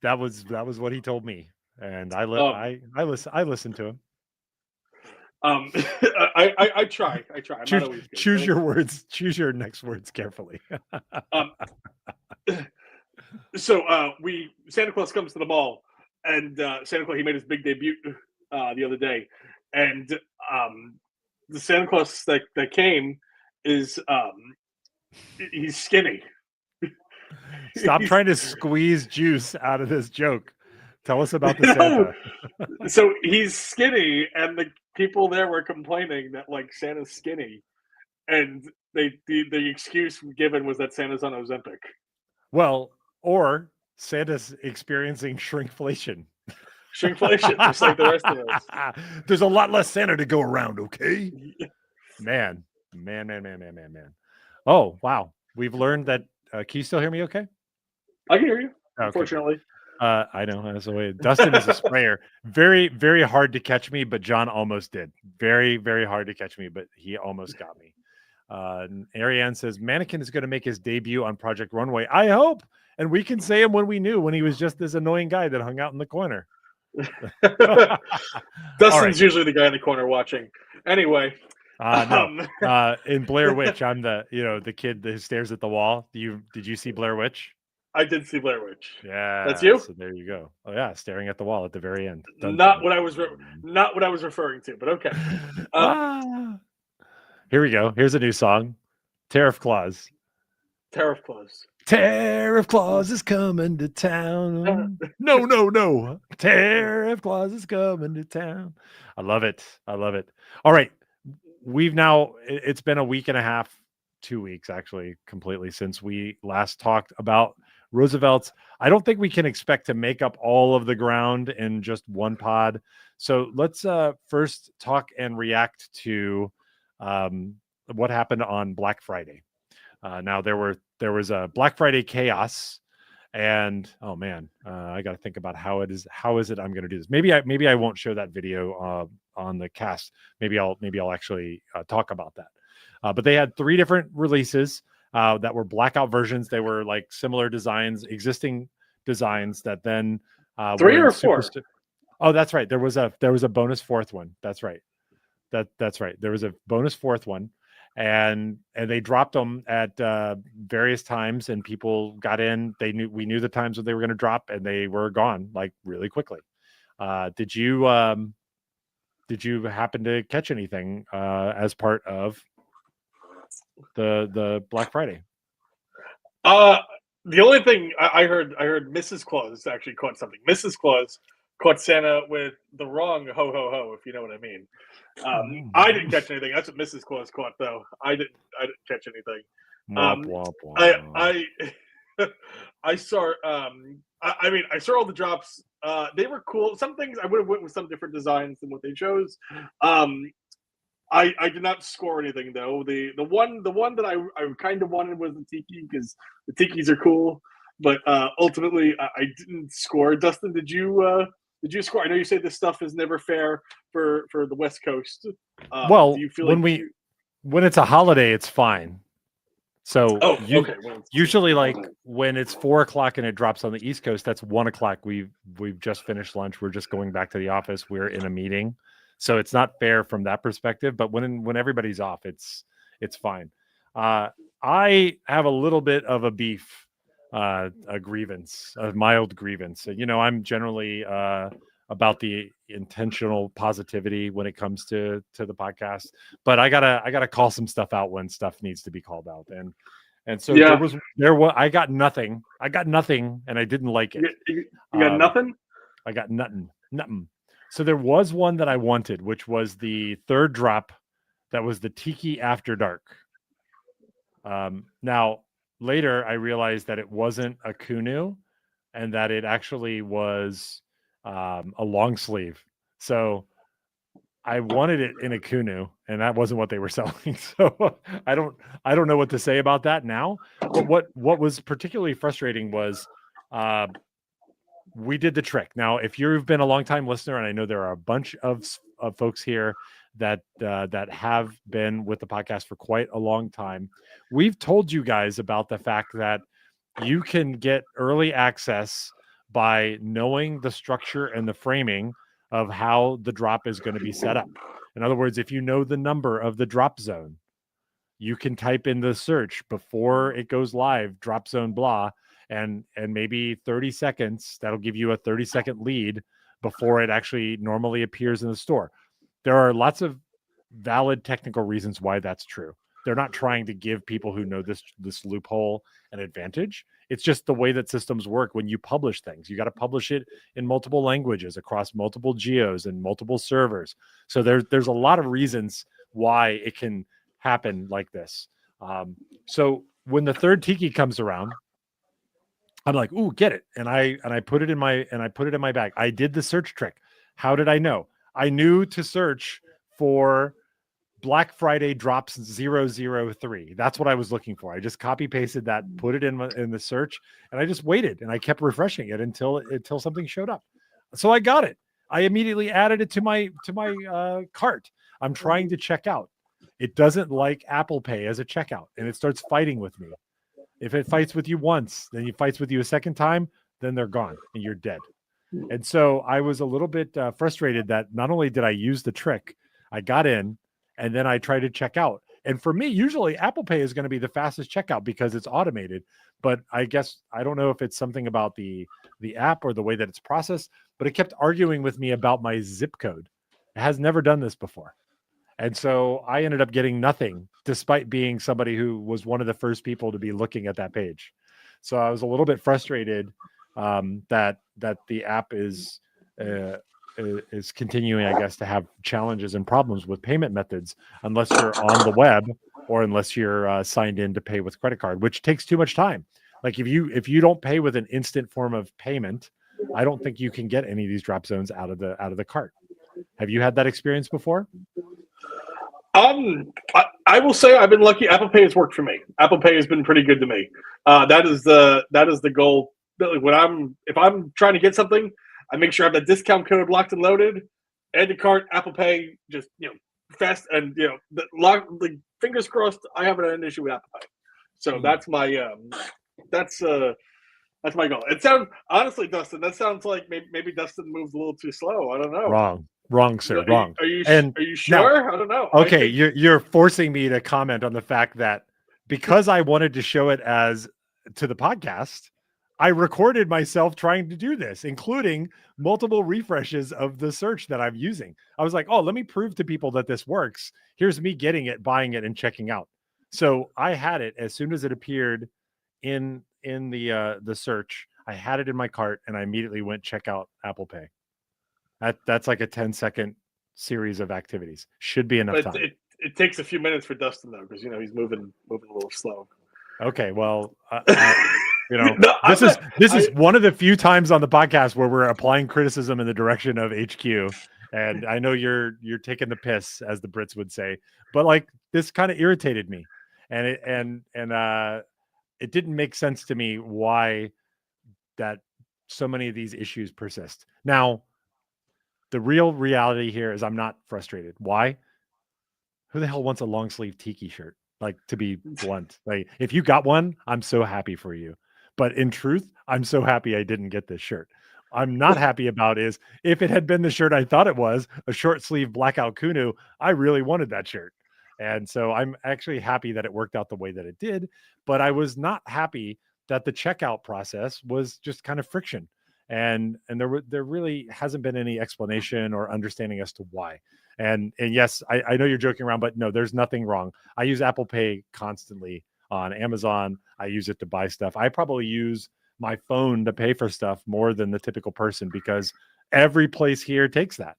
A: That was what he told me, and I listened to him.
B: I try. I'm not always good,
A: choose your words. Choose your next words carefully.
B: So Santa Claus comes to the mall, and Santa Claus, he made his big debut the other day, and the Santa Claus that came is he's skinny.
A: Stop trying to squeeze juice out of this joke. Tell us about the Santa.
B: So he's skinny, and the people there were complaining that like Santa's skinny, and the excuse given was that Santa's on Ozempic.
A: Well, or Santa's experiencing shrinkflation.
B: Shrinkflation, just like the rest of us.
A: There's a lot less Santa to go around, okay? Man. Oh, wow. We've learned that. Can you still hear me okay?
B: I can hear you,
A: okay.
B: Unfortunately.
A: I know. That's the way. Dustin is a sprayer. Very, very hard to catch me, but John almost did. Very, very hard to catch me, but he almost got me. Ariane says, Mannequin is going to make his debut on Project Runway. I hope. And we can say him when he was just this annoying guy that hung out in the corner.
B: Dustin's usually the guy in the corner watching. Anyway.
A: No. In Blair Witch, I'm the kid that stares at the wall. Did you see Blair Witch?
B: I did see Blair Witch.
A: Yeah,
B: that's you.
A: So there you go. Oh yeah, staring at the wall at the very end.
B: Not what I was referring to, but okay.
A: Here we go. Here's a new song, Tariff Clause.
B: Tariff Clause.
A: Tariff Clause is coming to town. No. Tariff Clause is coming to town. I love it. All right. It's been a week and a half, 2 weeks actually, completely since we last talked about Roosevelt's. I don't think we can expect to make up all of the ground in just one pod. So let's first talk and react to what happened on Black Friday. Now there was a Black Friday chaos, And oh man, I got to think about how is it I'm going to do this. Maybe I won't show that video on the cast. Maybe I'll actually talk about that. But they had 3 different releases that were blackout versions. They were like similar designs, existing designs that then
B: 3 or 4.
A: Oh, that's right. There was a bonus 4th one. That's right. That's right. There was a bonus 4th one, and they dropped them at various times, and people got in. We knew the times that they were going to drop, and they were gone like really quickly. Did you happen to catch anything as part of the Black Friday?
B: The only thing I heard Mrs. Claus actually caught something. Mrs. Claus caught Santa with the wrong ho ho ho, if you know what I mean. I didn't catch anything. That's what Mrs. Claus caught, though. I didn't catch anything.
A: Womp, womp, womp.
B: I saw. I mean, I saw all the drops. They were cool. Some things I would have went with some different designs than what they chose. I did not score anything though. The one that I kind of wanted was the tiki, because the tikis are cool. But ultimately, I didn't score. Dustin, did you score? I know you say this stuff is never fair for the West Coast.
A: Well,
B: do you feel
A: when it's a holiday, it's fine. So
B: okay.
A: Usually, like when it's 4:00 and it drops on the East Coast, that's 1:00. We've just finished lunch. We're just going back to the office. We're in a meeting, so it's not fair from that perspective. But when everybody's off, it's fine. I have a little bit of a beef, a grievance, a mild grievance. You know, I'm generally about the intentional positivity when it comes to the podcast, but I gotta call some stuff out when stuff needs to be called out. And so there was I got nothing, and I didn't like it.
B: You got nothing?
A: I got nothing. So there was one that I wanted, which was the 3rd drop. That was the Tiki After Dark. Now later I realized that it wasn't a Kunu, and that it actually was a long sleeve. So I wanted it in a Kunu, and that wasn't what they were selling. So I don't know what to say about that now. But what was particularly frustrating was we did the trick. Now, if you've been a long time listener, and I know there are a bunch of folks here that have been with the podcast for quite a long time, we've told you guys about the fact that you can get early access by knowing the structure and the framing of how the drop is going to be set up. In other words, if you know the number of the drop zone, you can type in the search before it goes live, drop zone blah, and maybe 30 seconds, that'll give you a 30-second lead before it actually normally appears in the store. There are lots of valid technical reasons why that's true. They're not trying to give people who know this loophole an advantage. It's just the way that systems work. When you publish things, you got to publish it in multiple languages across multiple geos and multiple servers. So there's a lot of reasons why it can happen like this. So when the 3rd Tiki comes around, I'm like, ooh, get it. And I put it in my bag. I did the search trick. How did I know? I knew to search for Black Friday drops 003. That's what I was looking for. I just copy pasted that, put it in the search, and I just waited, and I kept refreshing it until something showed up. So I got it. I immediately added it to my cart. I'm trying to check out. It doesn't like Apple Pay as a checkout, and it starts fighting with me. If it fights with you once, then it fights with you a second time, then they're gone and you're dead. And so I was a little bit frustrated that not only did I use the trick, I got in, and then I tried to check out. And for me, usually Apple Pay is going to be the fastest checkout because it's automated. But I guess I don't know if it's something about the app or the way that it's processed, but it kept arguing with me about my zip code. It has never done this before. And so I ended up getting nothing, despite being somebody who was one of the first people to be looking at that page. So I was a little bit frustrated that the app is continuing, I guess, to have challenges and problems with payment methods, unless you're on the web or unless you're signed in to pay with credit card, which takes too much time. Like if you don't pay with an instant form of payment, I don't think you can get any of these drop zones out of the cart. Have you had that experience before?
B: I will say I've been lucky. Apple Pay has worked for me. Apple Pay has been pretty good to me. That is the goal if I'm trying to get something, I make sure I have the discount code locked and loaded, add to cart, Apple Pay, just fast, and the fingers crossed. I haven't had an issue with Apple Pay, so that's my that's my goal. It sounds honestly, Dustin. That sounds like maybe Dustin moves a little too slow. I don't know.
A: Wrong, sir. Wrong.
B: Are you sure?
A: Now,
B: I don't know.
A: Okay, you're forcing me to comment on the fact that because I wanted to show it as to the podcast, I recorded myself trying to do this, including multiple refreshes of the search that I'm using. I was like, oh, let me prove to people that this works. Here's me getting it, buying it, and checking out. So I had it as soon as it appeared in the search. I had it in my cart and I immediately went check out Apple Pay. That's like a 10-second series of activities. Should be enough time.
B: It takes a few minutes for Dustin though, because he's moving a little slow.
A: Okay, well, this is one of the few times on the podcast where we're applying criticism in the direction of HQ, and I know you're taking the piss, as the Brits would say, but like this kind of irritated me, and it didn't make sense to me why that so many of these issues persist. Now, the real reality here is I'm not frustrated. Why? Who the hell wants a long sleeve tiki shirt? Like, to be blunt, like if you got one, I'm so happy for you. But in truth, I'm so happy I didn't get this shirt. I'm not happy about is if it had been the shirt I thought it was, a short sleeve blackout Kunu, I really wanted that shirt. And so I'm actually happy that it worked out the way that it did. But I was not happy that the checkout process was just kind of friction. And there really hasn't been any explanation or understanding as to why. And yes, I know you're joking around, but no, there's nothing wrong. I use Apple Pay constantly on Amazon. I use it to buy stuff. I probably use my phone to pay for stuff more than the typical person because every place here takes that.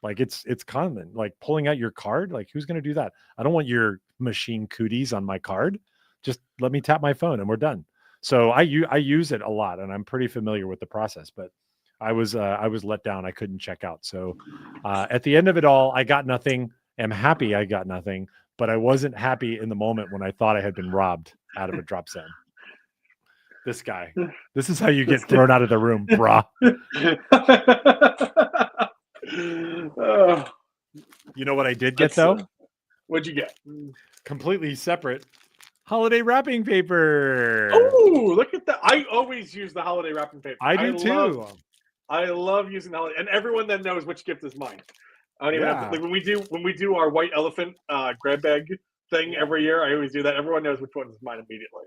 A: Like it's common. Like pulling out your card. Like who's going to do that? I don't want your machine cooties on my card. Just let me tap my phone and we're done. So I use it a lot, and I'm pretty familiar with the process. But I was let down. I couldn't check out. So at the end of it all, I got nothing. I'm happy I got nothing, but I wasn't happy in the moment when I thought I had been robbed out of a drop zone. This guy. This is how you get thrown out of the room, brah. You know what I did get though?
B: What'd you get?
A: Completely separate. Holiday wrapping paper.
B: Oh, look at that. I always use the holiday wrapping paper.
A: I do too.
B: I love using the holiday, and everyone then knows which gift is mine. I don't even have to, like when we do our white elephant grab bag thing every year, I always do that. Everyone knows which one is mine immediately.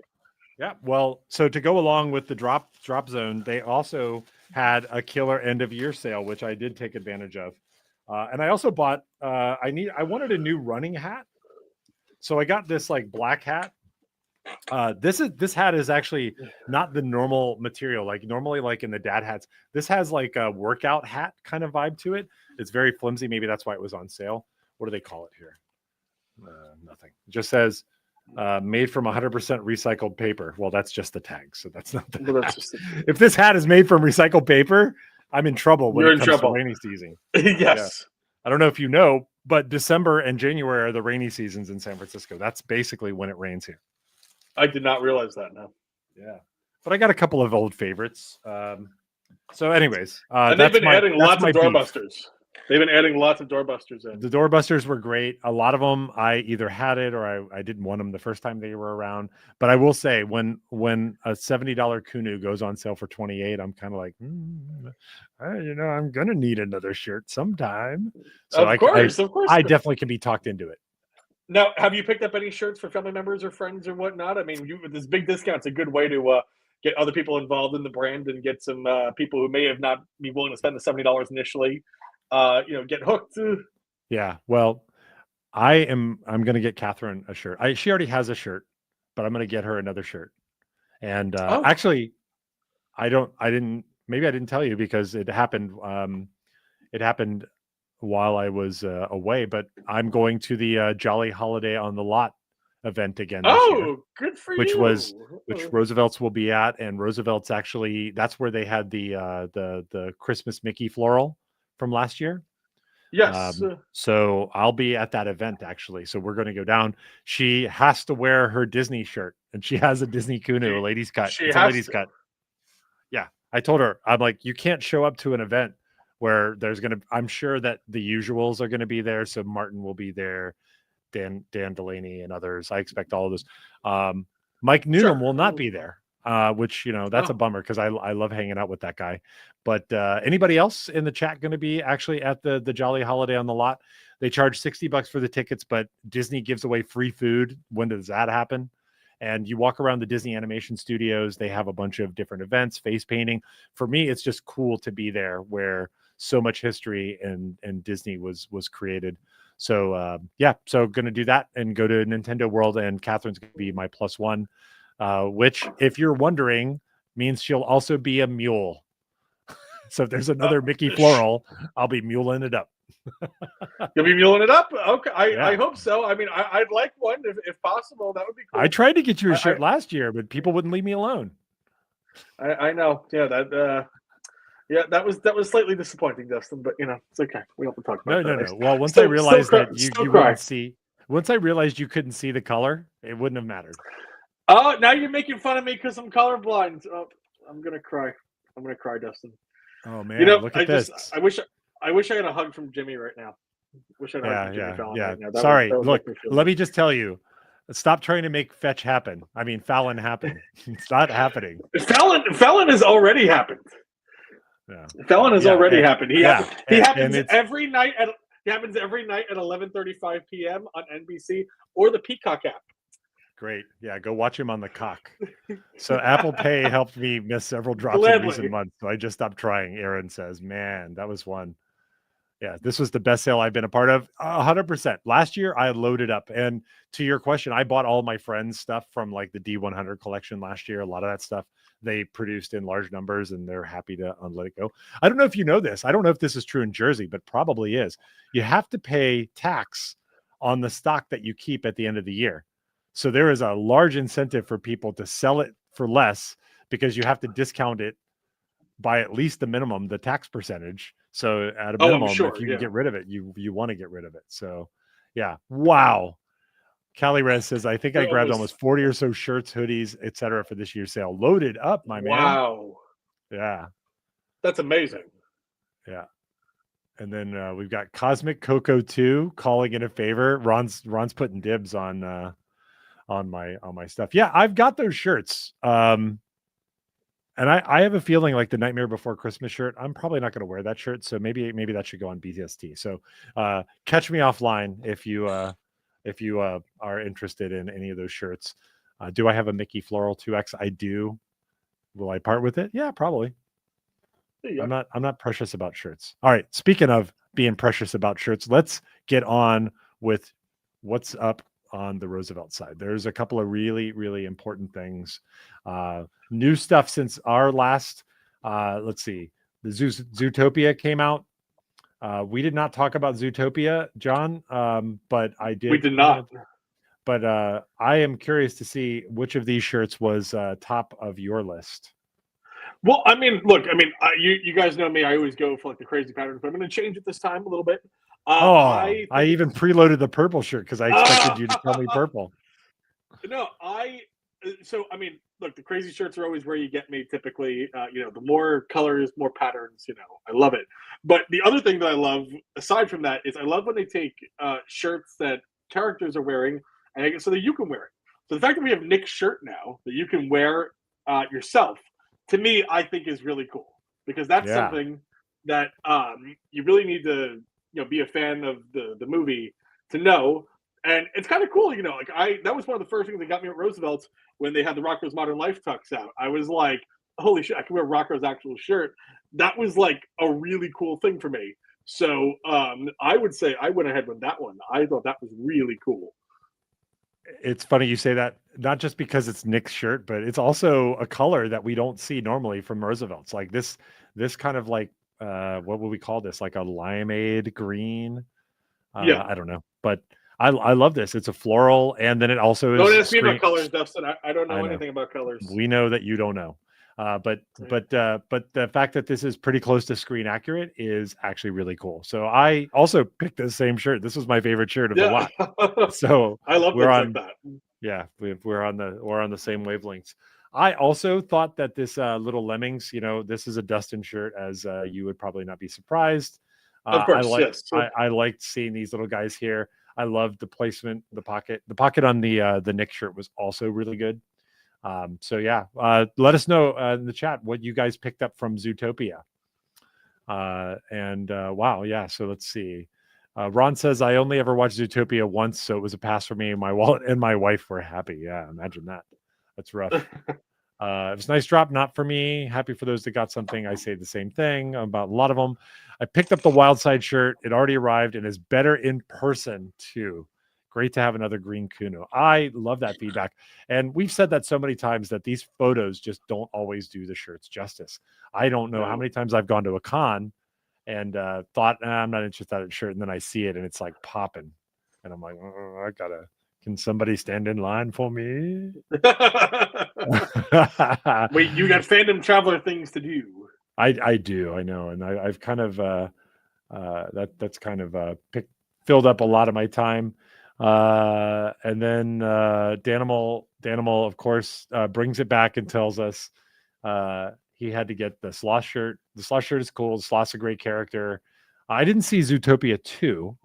A: Yeah. Well, so to go along with the drop zone, they also had a killer end of year sale, which I did take advantage of. And I also bought I wanted a new running hat. So I got this like black hat. This hat is actually not the normal material. Like normally, like in the dad hats, this has like a workout hat kind of vibe to it. It's very flimsy. Maybe that's why it was on sale. What do they call it here? Nothing. It just says made from 100% recycled paper. Well, that's just the tag. So that's not the If this hat is made from recycled paper, I'm in trouble when it comes to rainy season.
B: Yes. Yeah.
A: I don't know if you know, but December and January are the rainy seasons in San Francisco. That's basically when it rains here.
B: I did not realize that. No.
A: Yeah, but I got a couple of old favorites. So, anyways,
B: and they've been adding lots of doorbusters. They've been adding lots of doorbusters in.
A: The doorbusters were great. A lot of them, I either had it or I didn't want them the first time they were around. But I will say, when a $70 Kunu goes on sale for $28, I'm kind of like, I'm gonna need another shirt sometime. So
B: of course,
A: I definitely can be talked into it.
B: Now, have you picked up any shirts for family members or friends or whatnot? I mean, with this big discount, it's a good way to get other people involved in the brand and get some people who may have not be willing to spend the $70 initially, get hooked.
A: Yeah, well, I'm going to get Catherine a shirt. She already has a shirt, but I'm going to get her another shirt. And actually, maybe I didn't tell you because it happened. It happened while I was away, but I'm going to the Jolly Holiday on the Lot event again this year,
B: good for
A: which
B: you.
A: Which Roosevelt's will be at, and Roosevelt's actually, that's where they had the Christmas Mickey floral from last year.
B: Yes.
A: So I'll be at that event actually. So we're going to go down. She has to wear her Disney shirt, and she has a Disney Kunu, a ladies cut. It's a ladies cut. I told her, I'm like, you can't show up to an event where I'm sure that the usuals are gonna be there. So Martin will be there, Dan Delaney and others. I expect all of this. Mike Newnham will not be there, which that's a bummer because I love hanging out with that guy. But anybody else in the chat going to be actually at the Jolly Holiday on the Lot? They charge $60 for the tickets, but Disney gives away free food. When does that happen? And you walk around the Disney Animation Studios. They have a bunch of different events, face painting. For me, it's just cool to be there where so much history and Disney was created. So so going to do that and go to Nintendo World, and Catherine's going to be my +1, which, if you're wondering, means she'll also be a mule. So if there's another Mickey Floral, I'll be muling it up.
B: You'll be muling it up? Okay, I hope so. I mean, I'd like one if possible. That would be cool.
A: I tried to get you a shirt last year, but people wouldn't leave me alone.
B: I know. Yeah, that was slightly disappointing, Dustin. But it's okay. We don't have to talk about that.
A: No. Well, once I realized that you wouldn't see, once I realized you couldn't see the color, it wouldn't have mattered.
B: Oh, now you're making fun of me because I'm colorblind. Oh, I'm gonna cry. I'm gonna cry, Dustin.
A: Oh man, look at this.
B: I wish I had a hug from Jimmy right now. Wish I had a hug from Jimmy Fallon right now.
A: Sorry. Look, let me just tell you. Stop trying to make fetch happen. I mean, Fallon happen. It's not happening.
B: Fallon has already happened. Yeah. Fallon has already happened. He happens every night at 11:35 p.m. on NBC or the Peacock app.
A: Great. Yeah, go watch him on the cock. So Apple Pay helped me miss several drops in recent months. So I just stopped trying. Aaron says, man, that was one. Yeah, this was the best sale I've been a part of. 100%. Last year, I loaded up. And to your question, I bought all my friends' stuff from like the D100 collection last year. A lot of that stuff they produced in large numbers, and they're happy to let it go. I don't know if you know this. I don't know if this is true in Jersey, but probably is. You have to pay tax on the stock that you keep at the end of the year. So there is a large incentive for people to sell it for less because you have to discount it by at least the minimum, the tax percentage. So at a minimum, if you can get rid of it, you want to get rid of it. So yeah. Wow. Callie Rez says, I think I grabbed almost 40 or so shirts, hoodies, etc. for this year's sale. Loaded up, my man.
B: Wow.
A: Yeah. That's
B: amazing.
A: Yeah. And then we've got Cosmic Coco 2 calling in a favor. Ron's putting dibs on my stuff. Yeah, I've got those shirts. And I have a feeling like the Nightmare Before Christmas shirt, I'm probably not going to wear that shirt. So maybe that should go on BTST. So catch me offline if you are interested in any of those shirts. Do I have a Mickey Floral 2X? I do. Will I part with it? Yeah, probably. I'm not precious about shirts. All right. Speaking of being precious about shirts, let's get on with what's up on the Roosevelt side. There's a couple of really, really important things. New stuff since our last, let's see, the Zootopia came out. We did not talk about Zootopia, John, but I did.
B: We did not.
A: But I am curious to see which of these shirts was top of your list.
B: Well, I mean, look, you guys know me. I always go for like the crazy patterns, but I'm going to change it this time a little bit.
A: I even preloaded the purple shirt because I expected you to tell me purple.
B: No, look, the crazy shirts are always where you get me typically. The more colors, more patterns, I love it. But the other thing that I love, aside from that, is I love when they take shirts that characters are wearing so that you can wear it. So the fact that we have Nick's shirt now that you can wear yourself, to me, I think is really cool because that's something that you really need to be a fan of the movie to know. And it's kind of cool, that was one of the first things that got me at Roosevelt's when they had the Rocco's Modern Life tux out. I was like, holy shit, I can wear Rocco's actual shirt. That was like a really cool thing for me. So I would say I went ahead with that one. I thought that was really cool.
A: It's funny you say that, not just because it's Nick's shirt, but it's also a color that we don't see normally from Roosevelt's. Like this kind of like, what would we call this? Like a limeade green? I don't know, but I love this. It's a floral, and then it also is.
B: Don't ask me about colors, Dustin. I don't know anything about colors.
A: We know that you don't know. But the fact that this is pretty close to screen accurate is actually really cool. So I also picked the same shirt. This was my favorite shirt of the lot. So
B: I love
A: we're
B: on like that.
A: Yeah, we're on the same wavelengths. I also thought that this Little Lemmings, this is a Dustin shirt, as you would probably not be surprised.
B: Of course, yes.
A: I liked seeing these little guys here. I loved the placement, the pocket on the Nick shirt was also really good. So yeah, let us know in the chat what you guys picked up from Zootopia. Wow, yeah. So let's see. Ron says, I only ever watched Zootopia once, so it was a pass for me. My wallet and my wife were happy. Yeah, imagine that. That's rough. It was a nice drop, not for me. Happy for those that got something. I say the same thing about a lot of them. I picked up the Wild Side shirt. It already arrived and is better in person too. Great to have another green Kuno. I love that feedback. And we've said that so many times that these photos just don't always do the shirts justice. I don't know how many times I've gone to a con and thought, I'm not interested in that shirt. And then I see it and it's like popping. And I'm like, can somebody stand in line for me?
B: Wait, you got Fandom Traveler things to do.
A: I do, I know. And I've kind of, that's kind of filled up a lot of my time. And then Danimal, of course, brings it back and tells us he had to get the Sloth shirt. The Sloth shirt is cool. Sloth's a great character. I didn't see Zootopia 2,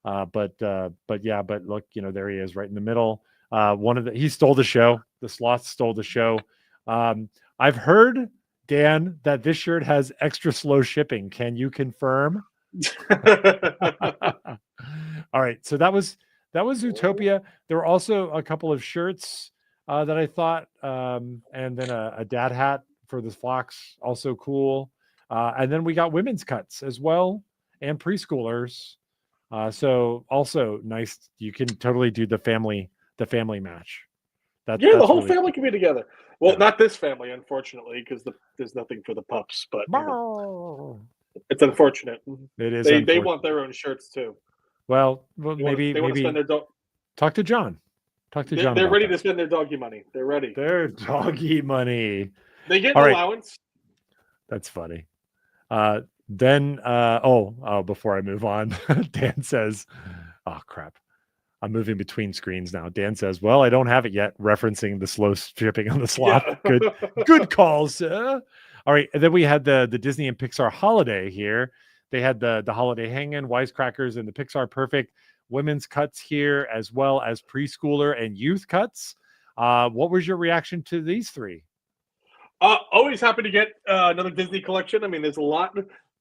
A: but look, there he is right in the middle. He stole the show. The Sloth stole the show. I've heard, Dan, that this shirt has extra slow shipping. Can you confirm? All right, so that was Zootopia. There were also a couple of shirts that I thought, and then a dad hat for the Fox, also cool. And then we got women's cuts as well and preschoolers. So also nice. You can totally do the family match.
B: The whole really family can be together. Well, not this family, unfortunately, because there's nothing for the pups. But it's unfortunate.
A: It is.
B: They want their own shirts too.
A: Well, maybe
B: spend their
A: talk to John. John.
B: They're ready to spend their doggy money. They're ready.
A: Their doggy money.
B: They get an allowance.
A: That's funny. Then before I move on, Dan says, oh crap, I'm moving between screens now. Dan says, well, I don't have it yet, referencing the slow shipping on the Sloth. Yeah. Good call, sir. All right, and then we had the Disney and Pixar holiday here. They had the holiday hang-in, Wisecrackers, and the Pixar Perfect women's cuts here, as well as preschooler and youth cuts. What was your reaction to these three?
B: Always happy to get another Disney collection. I mean, there's a lot,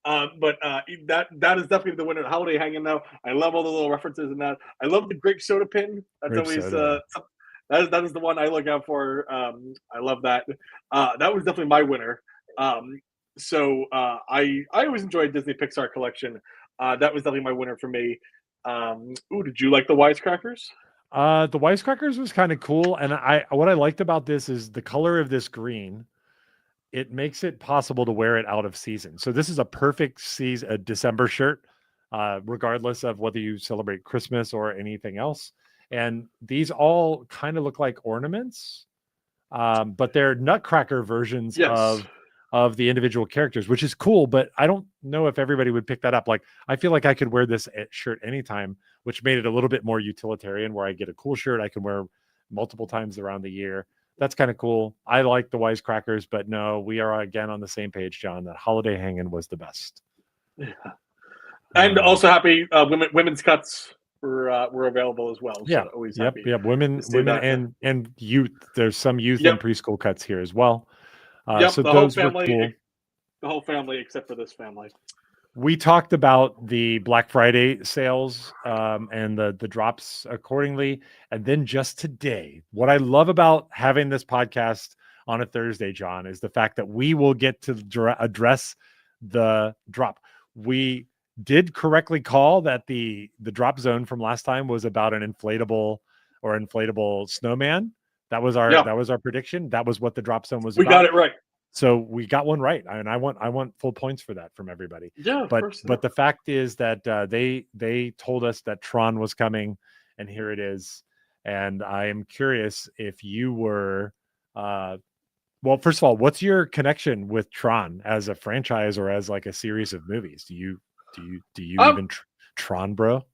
B: but that is definitely the winner. Holiday hanging though. I love all the little references in that. I love the grape soda pin. That's always that is the one I look out for. I love that. That was definitely my winner. So I always enjoyed Disney Pixar collection. That was definitely my winner for me. Did you like the Wisecrackers?
A: The Wisecrackers was kind of cool, and what I liked about this is the color of this green. It makes it possible to wear it out of season. So this is a perfect December shirt, regardless of whether you celebrate Christmas or anything else. And these all kind of look like ornaments, but they're Nutcracker versions of the individual characters, which is cool. But I don't know if everybody would pick that up. Like, I feel like I could wear this shirt anytime, which made it a little bit more utilitarian, where I get a cool shirt I can wear multiple times around the year. That's kind of cool. I like the Wisecrackers, but no, we are again on the same page, John. That holiday hanging was the best.
B: Yeah. And also happy women's cuts were available as well.
A: Yeah,
B: so always happy.
A: Yep. Women and youth. There's some youth and preschool cuts here as well. So
B: the
A: those
B: whole family,
A: were cool.
B: The whole family except for this family.
A: We talked about the Black Friday sales and the drops accordingly. And then just today, what I love about having this podcast on a Thursday, John, is the fact that we will get to address the drop. We did correctly call that the drop zone from last time was about an inflatable snowman. That was our prediction. That was what the drop zone was about.
B: We got it right.
A: So we got one right, and I want full points for that from everybody.
B: Yeah,
A: but the fact is that they told us that Tron was coming, and here it is. And I am curious if you were, well, first of all, what's your connection with Tron as a franchise or as like a series of movies? Do you even Tron bro?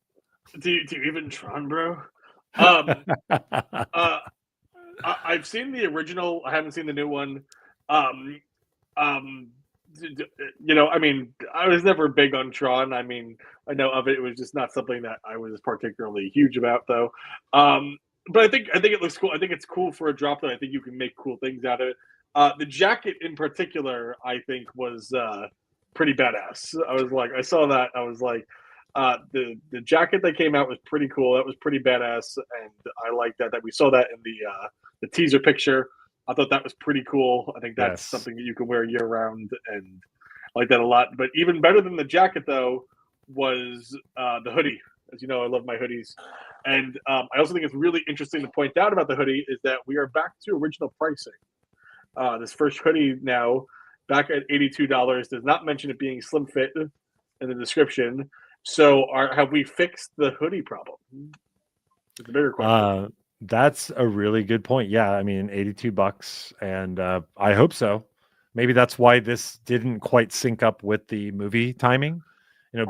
B: Do you even Tron bro? I've seen the original. I haven't seen the new one. Um, um, I mean, I was never big on Tron. I mean, I know of it. It was just not something that I was particularly huge about, though. But I think it looks cool. I think it's cool for a drop. That I think you can make cool things out of it. The jacket in particular, I think, was pretty badass. I saw that. I was like, the jacket that came out was pretty cool. That was pretty badass, and I like that we saw that in the teaser picture. I thought that was pretty cool. I think that's
A: Yes.
B: something that you can wear year round, and I like that a lot. But even better than the jacket, though, was the hoodie. As you know, I love my hoodies. And I also think it's really interesting to point out about the hoodie is that we are back to original pricing. This first hoodie now, back at $82, does not mention it being slim fit in the description. So have we fixed the hoodie problem? It's a bigger question.
A: That's a really good point. Yeah, I mean, $82, and I hope so. Maybe that's why this didn't quite sync up with the movie timing.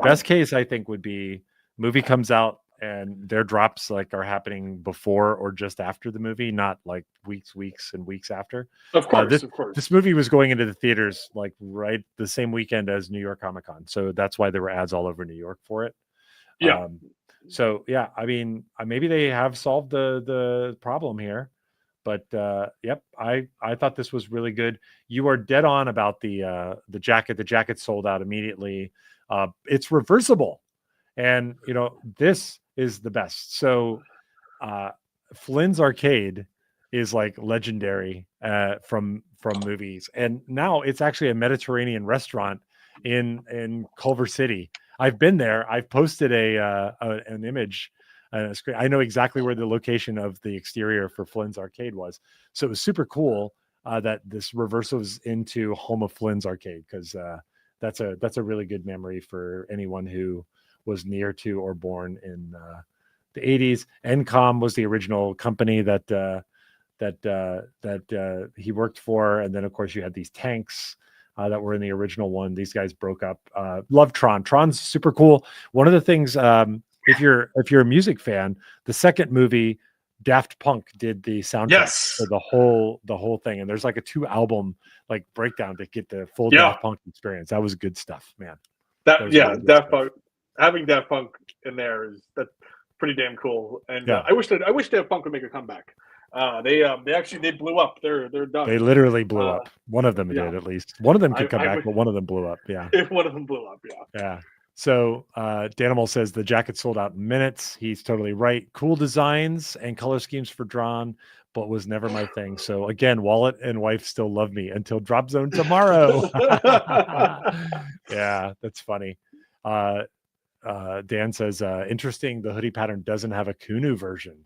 A: Best case I think would be movie comes out and their drops are happening before or just after the movie, not like weeks and weeks after.
B: Of course, of course.
A: This movie was going into the theaters right the same weekend as New York Comic Con, so that's why there were ads all over New York for it.
B: Yeah.
A: So yeah, I mean, maybe they have solved the problem here, but yep, I thought this was really good. You are dead on about the jacket. The jacket sold out immediately. It's reversible, and this is the best. So Flynn's Arcade is legendary from movies, and now it's actually a Mediterranean restaurant in Culver City. I've been there. I've posted an image, a screen. I know exactly where the location of the exterior for Flynn's Arcade was. So it was super cool that this reverses into home of Flynn's Arcade, because that's a really good memory for anyone who was near to or born in the 80s. Encom was the original company that he worked for, and then of course you had these tanks that were in the original one. These guys broke up. Love Tron. Tron's super cool. One of the things, if you're a music fan, the second movie, Daft Punk did the soundtrack for the whole thing, and there's a 2-album breakdown to get the full Daft Punk experience. That was good stuff, man.
B: Daft Punk, having Daft Punk in there that's pretty damn cool. And I wish Daft Punk would make a comeback. They blew up. They're done.
A: They literally blew up. One of them did, at least. One of them could come back, but one of them blew up. Yeah.
B: One of them blew up. Yeah.
A: Yeah. So Danimal says the jacket sold out in minutes. He's totally right. Cool designs and color schemes for Drawn, but was never my thing. So again, wallet and wife still love me until Drop Zone tomorrow. Yeah, that's funny. Dan says, interesting. The hoodie pattern doesn't have a Kunu version.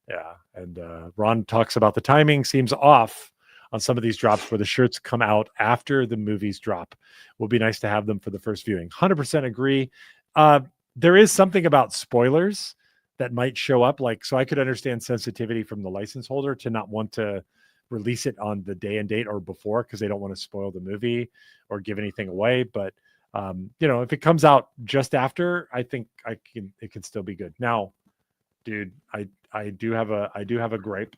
A: Yeah. And Ron talks about the timing seems off on some of these drops where the shirts come out after the movies drop. Will be nice to have them for the first viewing. 100% agree. There is something about spoilers that might show up. So I could understand sensitivity from the license holder to not want to release it on the day and date or before, because they don't want to spoil the movie or give anything away. But if it comes out just after, I think it can still be good. Now, dude, I do have a gripe.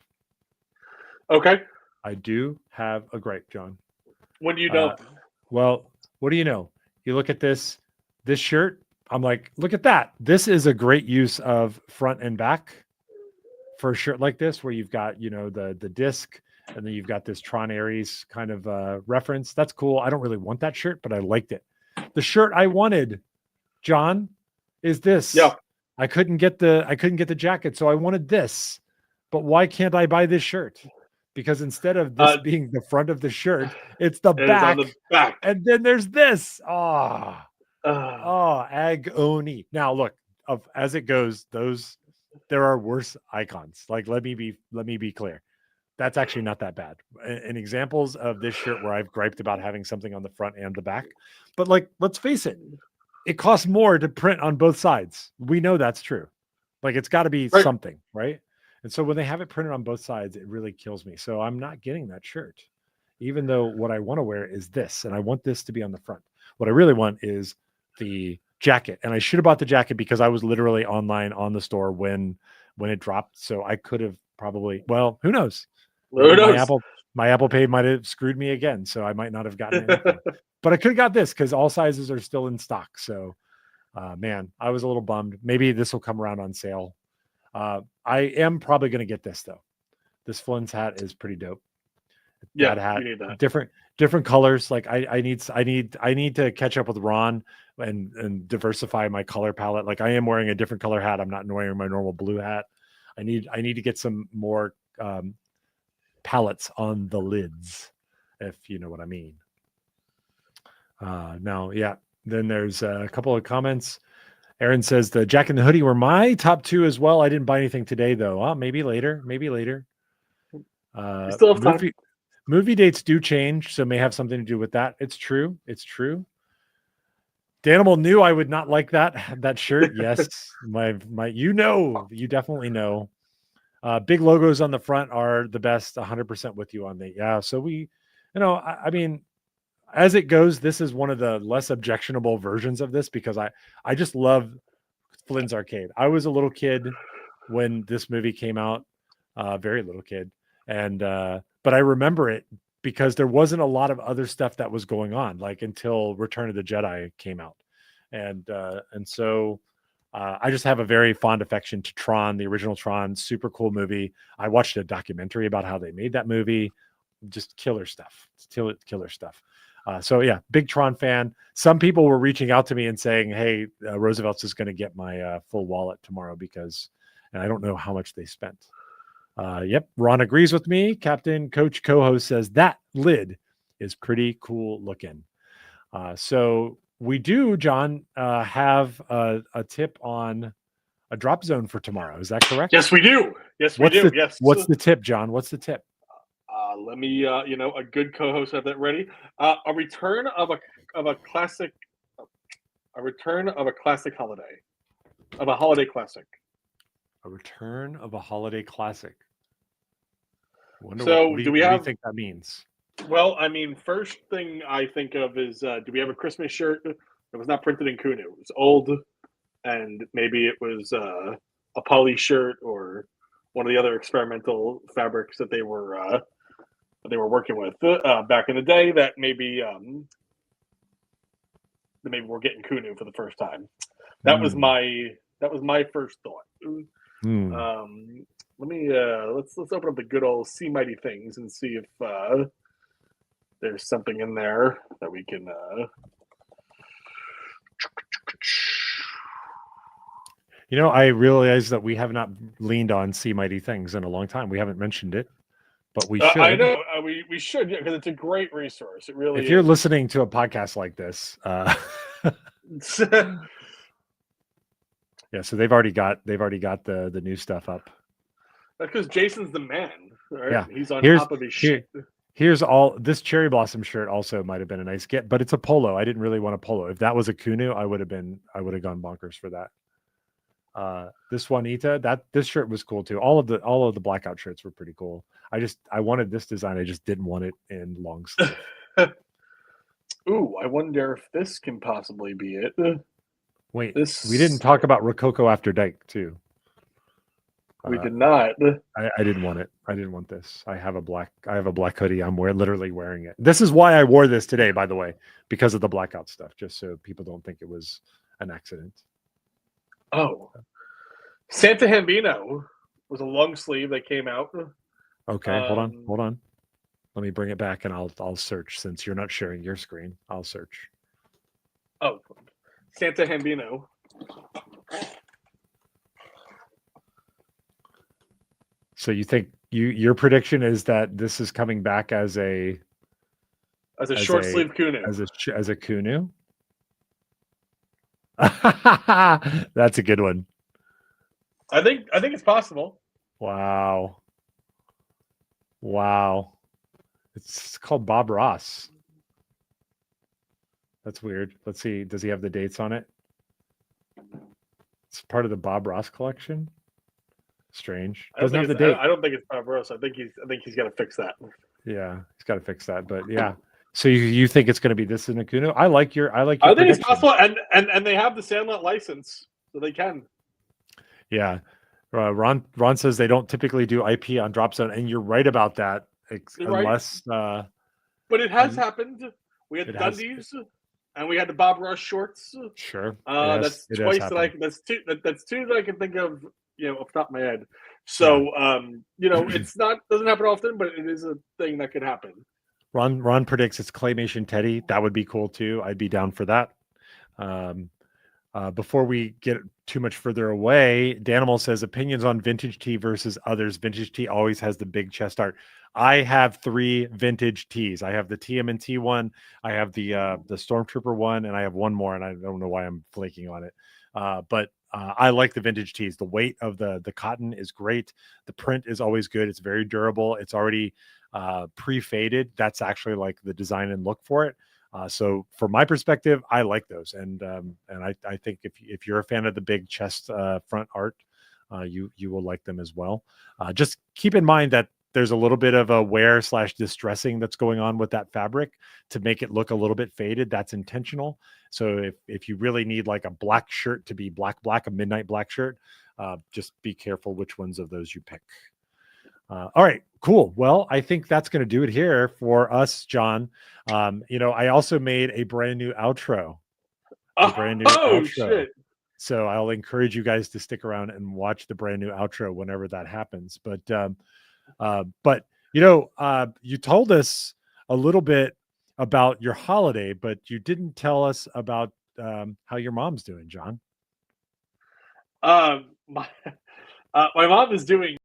B: Okay.
A: I do have a gripe, John.
B: When do you know?
A: Well, what do you know? You look at this shirt. I'm like, look at that. This is a great use of front and back for a shirt like this, where you've got, the disc, and then you've got this Tron Ares kind of reference. That's cool. I don't really want that shirt, but I liked it. The shirt I wanted, John, is this.
B: Yeah.
A: I couldn't get the jacket, so I wanted this. But why can't I buy this shirt? Because instead of this being the front of the shirt, it's the back.
B: It's on the back.
A: And then there's this. Agony. Now look, as it goes, there are worse icons. Let me be clear. That's actually not that bad. And examples of this shirt where I've griped about having something on the front and the back. But let's face it, it costs more to print on both sides. We know that's true. It's got to be something, right? And so when they have it printed on both sides, it really kills me. So I'm not getting that shirt, even though what I want to wear is this, and I want this to be on the front. What I really want is the jacket, and I should have bought the jacket because I was literally online on the store when it dropped. So I could have probably. Well, who knows?
B: Who
A: Maybe
B: knows?
A: my Apple Pay might have screwed me again, so I might not have gotten anything. But I could have got this because all sizes are still in stock. So, man, I was a little bummed. Maybe this will come around on sale. I am probably going to get this though. This Flynn's hat is pretty dope.
B: Yeah,
A: that hat,
B: you need that.
A: different colors. Like I need to catch up with Ron and diversify my color palette. Like I am wearing a different color hat. I'm not wearing my normal blue hat. I need to get some more palettes on the lids, if you know what I mean. Now, yeah. Then there's a couple of comments. Aaron says the Jack and the Hoodie were my top 2 as well. I didn't buy anything today though. Maybe later.
B: You still have time.
A: Movie dates do change, so may have something to do with that. It's true. Danimal knew I would not like that shirt. Yes, you definitely know. Big logos on the front are the best. 100% with you on that. Yeah. So I mean, as it goes, this is one of the less objectionable versions of this because I just love Flynn's Arcade. I was a little kid when this movie came out, very little kid, and but I remember it because there wasn't a lot of other stuff that was going on, like until Return of the Jedi came out, and so I just have a very fond affection to Tron, the original Tron, super cool movie. I watched a documentary about how they made that movie, just killer stuff. Killer stuff. So yeah, big Tron fan. Some people were reaching out to me and saying, "Hey, Roosevelt's is going to get my full wallet tomorrow because," and I don't know how much they spent. Yep, Ron agrees with me. Captain Coach Co-host says that lid is pretty cool looking. So we do, John, have a tip on a drop zone for tomorrow. Is that correct?
B: Yes, we do. Yes, we do. Yes.
A: What's the tip, John? What's the tip?
B: Let me, a good co-host have that ready. A return of a classic holiday, of a holiday classic.
A: A return of a holiday classic. What
B: do you
A: think that means?
B: Well, I mean, first thing I think of is, do we have a Christmas shirt that was not printed in Kunu? It was old, and maybe it was a poly shirt or one of the other experimental fabrics that they were working with back in the day. That maybe we're getting Kunu for the first time. That was my first thought. Let me let's open up the good old See Mighty Things and see if there's something in there that we can.
A: I realize that we have not leaned on See Mighty Things in a long time. We haven't mentioned it, but we should.
B: I know we should, because it's a great resource. It really.
A: If you're listening to a podcast like this, yeah. So they've already got the new stuff up.
B: That's because Jason's the man. Right?
A: Yeah,
B: he's on top of his shit.
A: Here's all this Cherry Blossom shirt also might have been a nice get, but it's a polo. I didn't really want a polo. If that was a Kunu, I would have gone bonkers for that. This Juanita, this shirt was cool too. All of the blackout shirts were pretty cool. I wanted this design. I just didn't want it in long sleeve.
B: Ooh, I wonder if this can possibly be it.
A: Wait, we didn't talk about Rococo After Dyke too.
B: We did not.
A: I didn't want it. I didn't want this. I have a black hoodie. I'm literally wearing it. This is why I wore this today, by the way, because of the blackout stuff, just so people don't think it was an accident.
B: Oh, Santa Hambino was a long sleeve that came out.
A: Okay, hold on. Let me bring it back and I'll search, since you're not sharing your screen. I'll search.
B: Oh, Santa Hambino.
A: So you think your prediction is that this is coming back as a
B: short sleeve Kunu,
A: as a Kunu? That's a good one.
B: I think it's possible.
A: Wow. It's called Bob Ross. That's weird. Let's see. Does he have the dates on it? It's part of the Bob Ross collection. Strange. Doesn't have the date.
B: I don't think it's Bob Ross. I think he's got to fix that.
A: Yeah, he's got to fix that. But yeah. So you think it's going to be this in a Kunu? I like your.
B: I think it's possible, and they have the Sandlot license, so they can.
A: Yeah. Ron says they don't typically do IP on Drop Zone, and you're right about that. Unless,
B: right? But it has happened. We had the Dundies, and we had the Bob Ross shorts.
A: Sure,
B: that's twice that that's two that I can think of, off the top of my head. So, it's doesn't happen often, but it is a thing that could happen.
A: Ron predicts it's Claymation Teddy. That would be cool too. I'd be down for that. Before we get too much further away, Danimal says opinions on vintage tee versus others. Vintage tee always has the big chest art. I have 3 vintage tees. I have the TMNT one, I have the Stormtrooper one, and I have one more, and I don't know why I'm flaking on it. But I like the vintage tees. The weight of the cotton is great. The print is always good. It's very durable. It's already pre-faded. That's actually like the design and look for it. So from my perspective, I like those. And I think if you're a fan of the big chest front art, you will like them as well. Just keep in mind that there's a little bit of a wear / distressing that's going on with that fabric to make it look a little bit faded. That's intentional. So if you really need like a black shirt to be black, a midnight black shirt, just be careful which ones of those you pick. All right, cool. Well, I think that's going to do it here for us, John. I also made a brand new outro.
B: Shit.
A: So I'll encourage you guys to stick around and watch the brand new outro whenever that happens. But you told us a little bit about your holiday, but you didn't tell us about how your mom's doing, John.
B: My mom is doing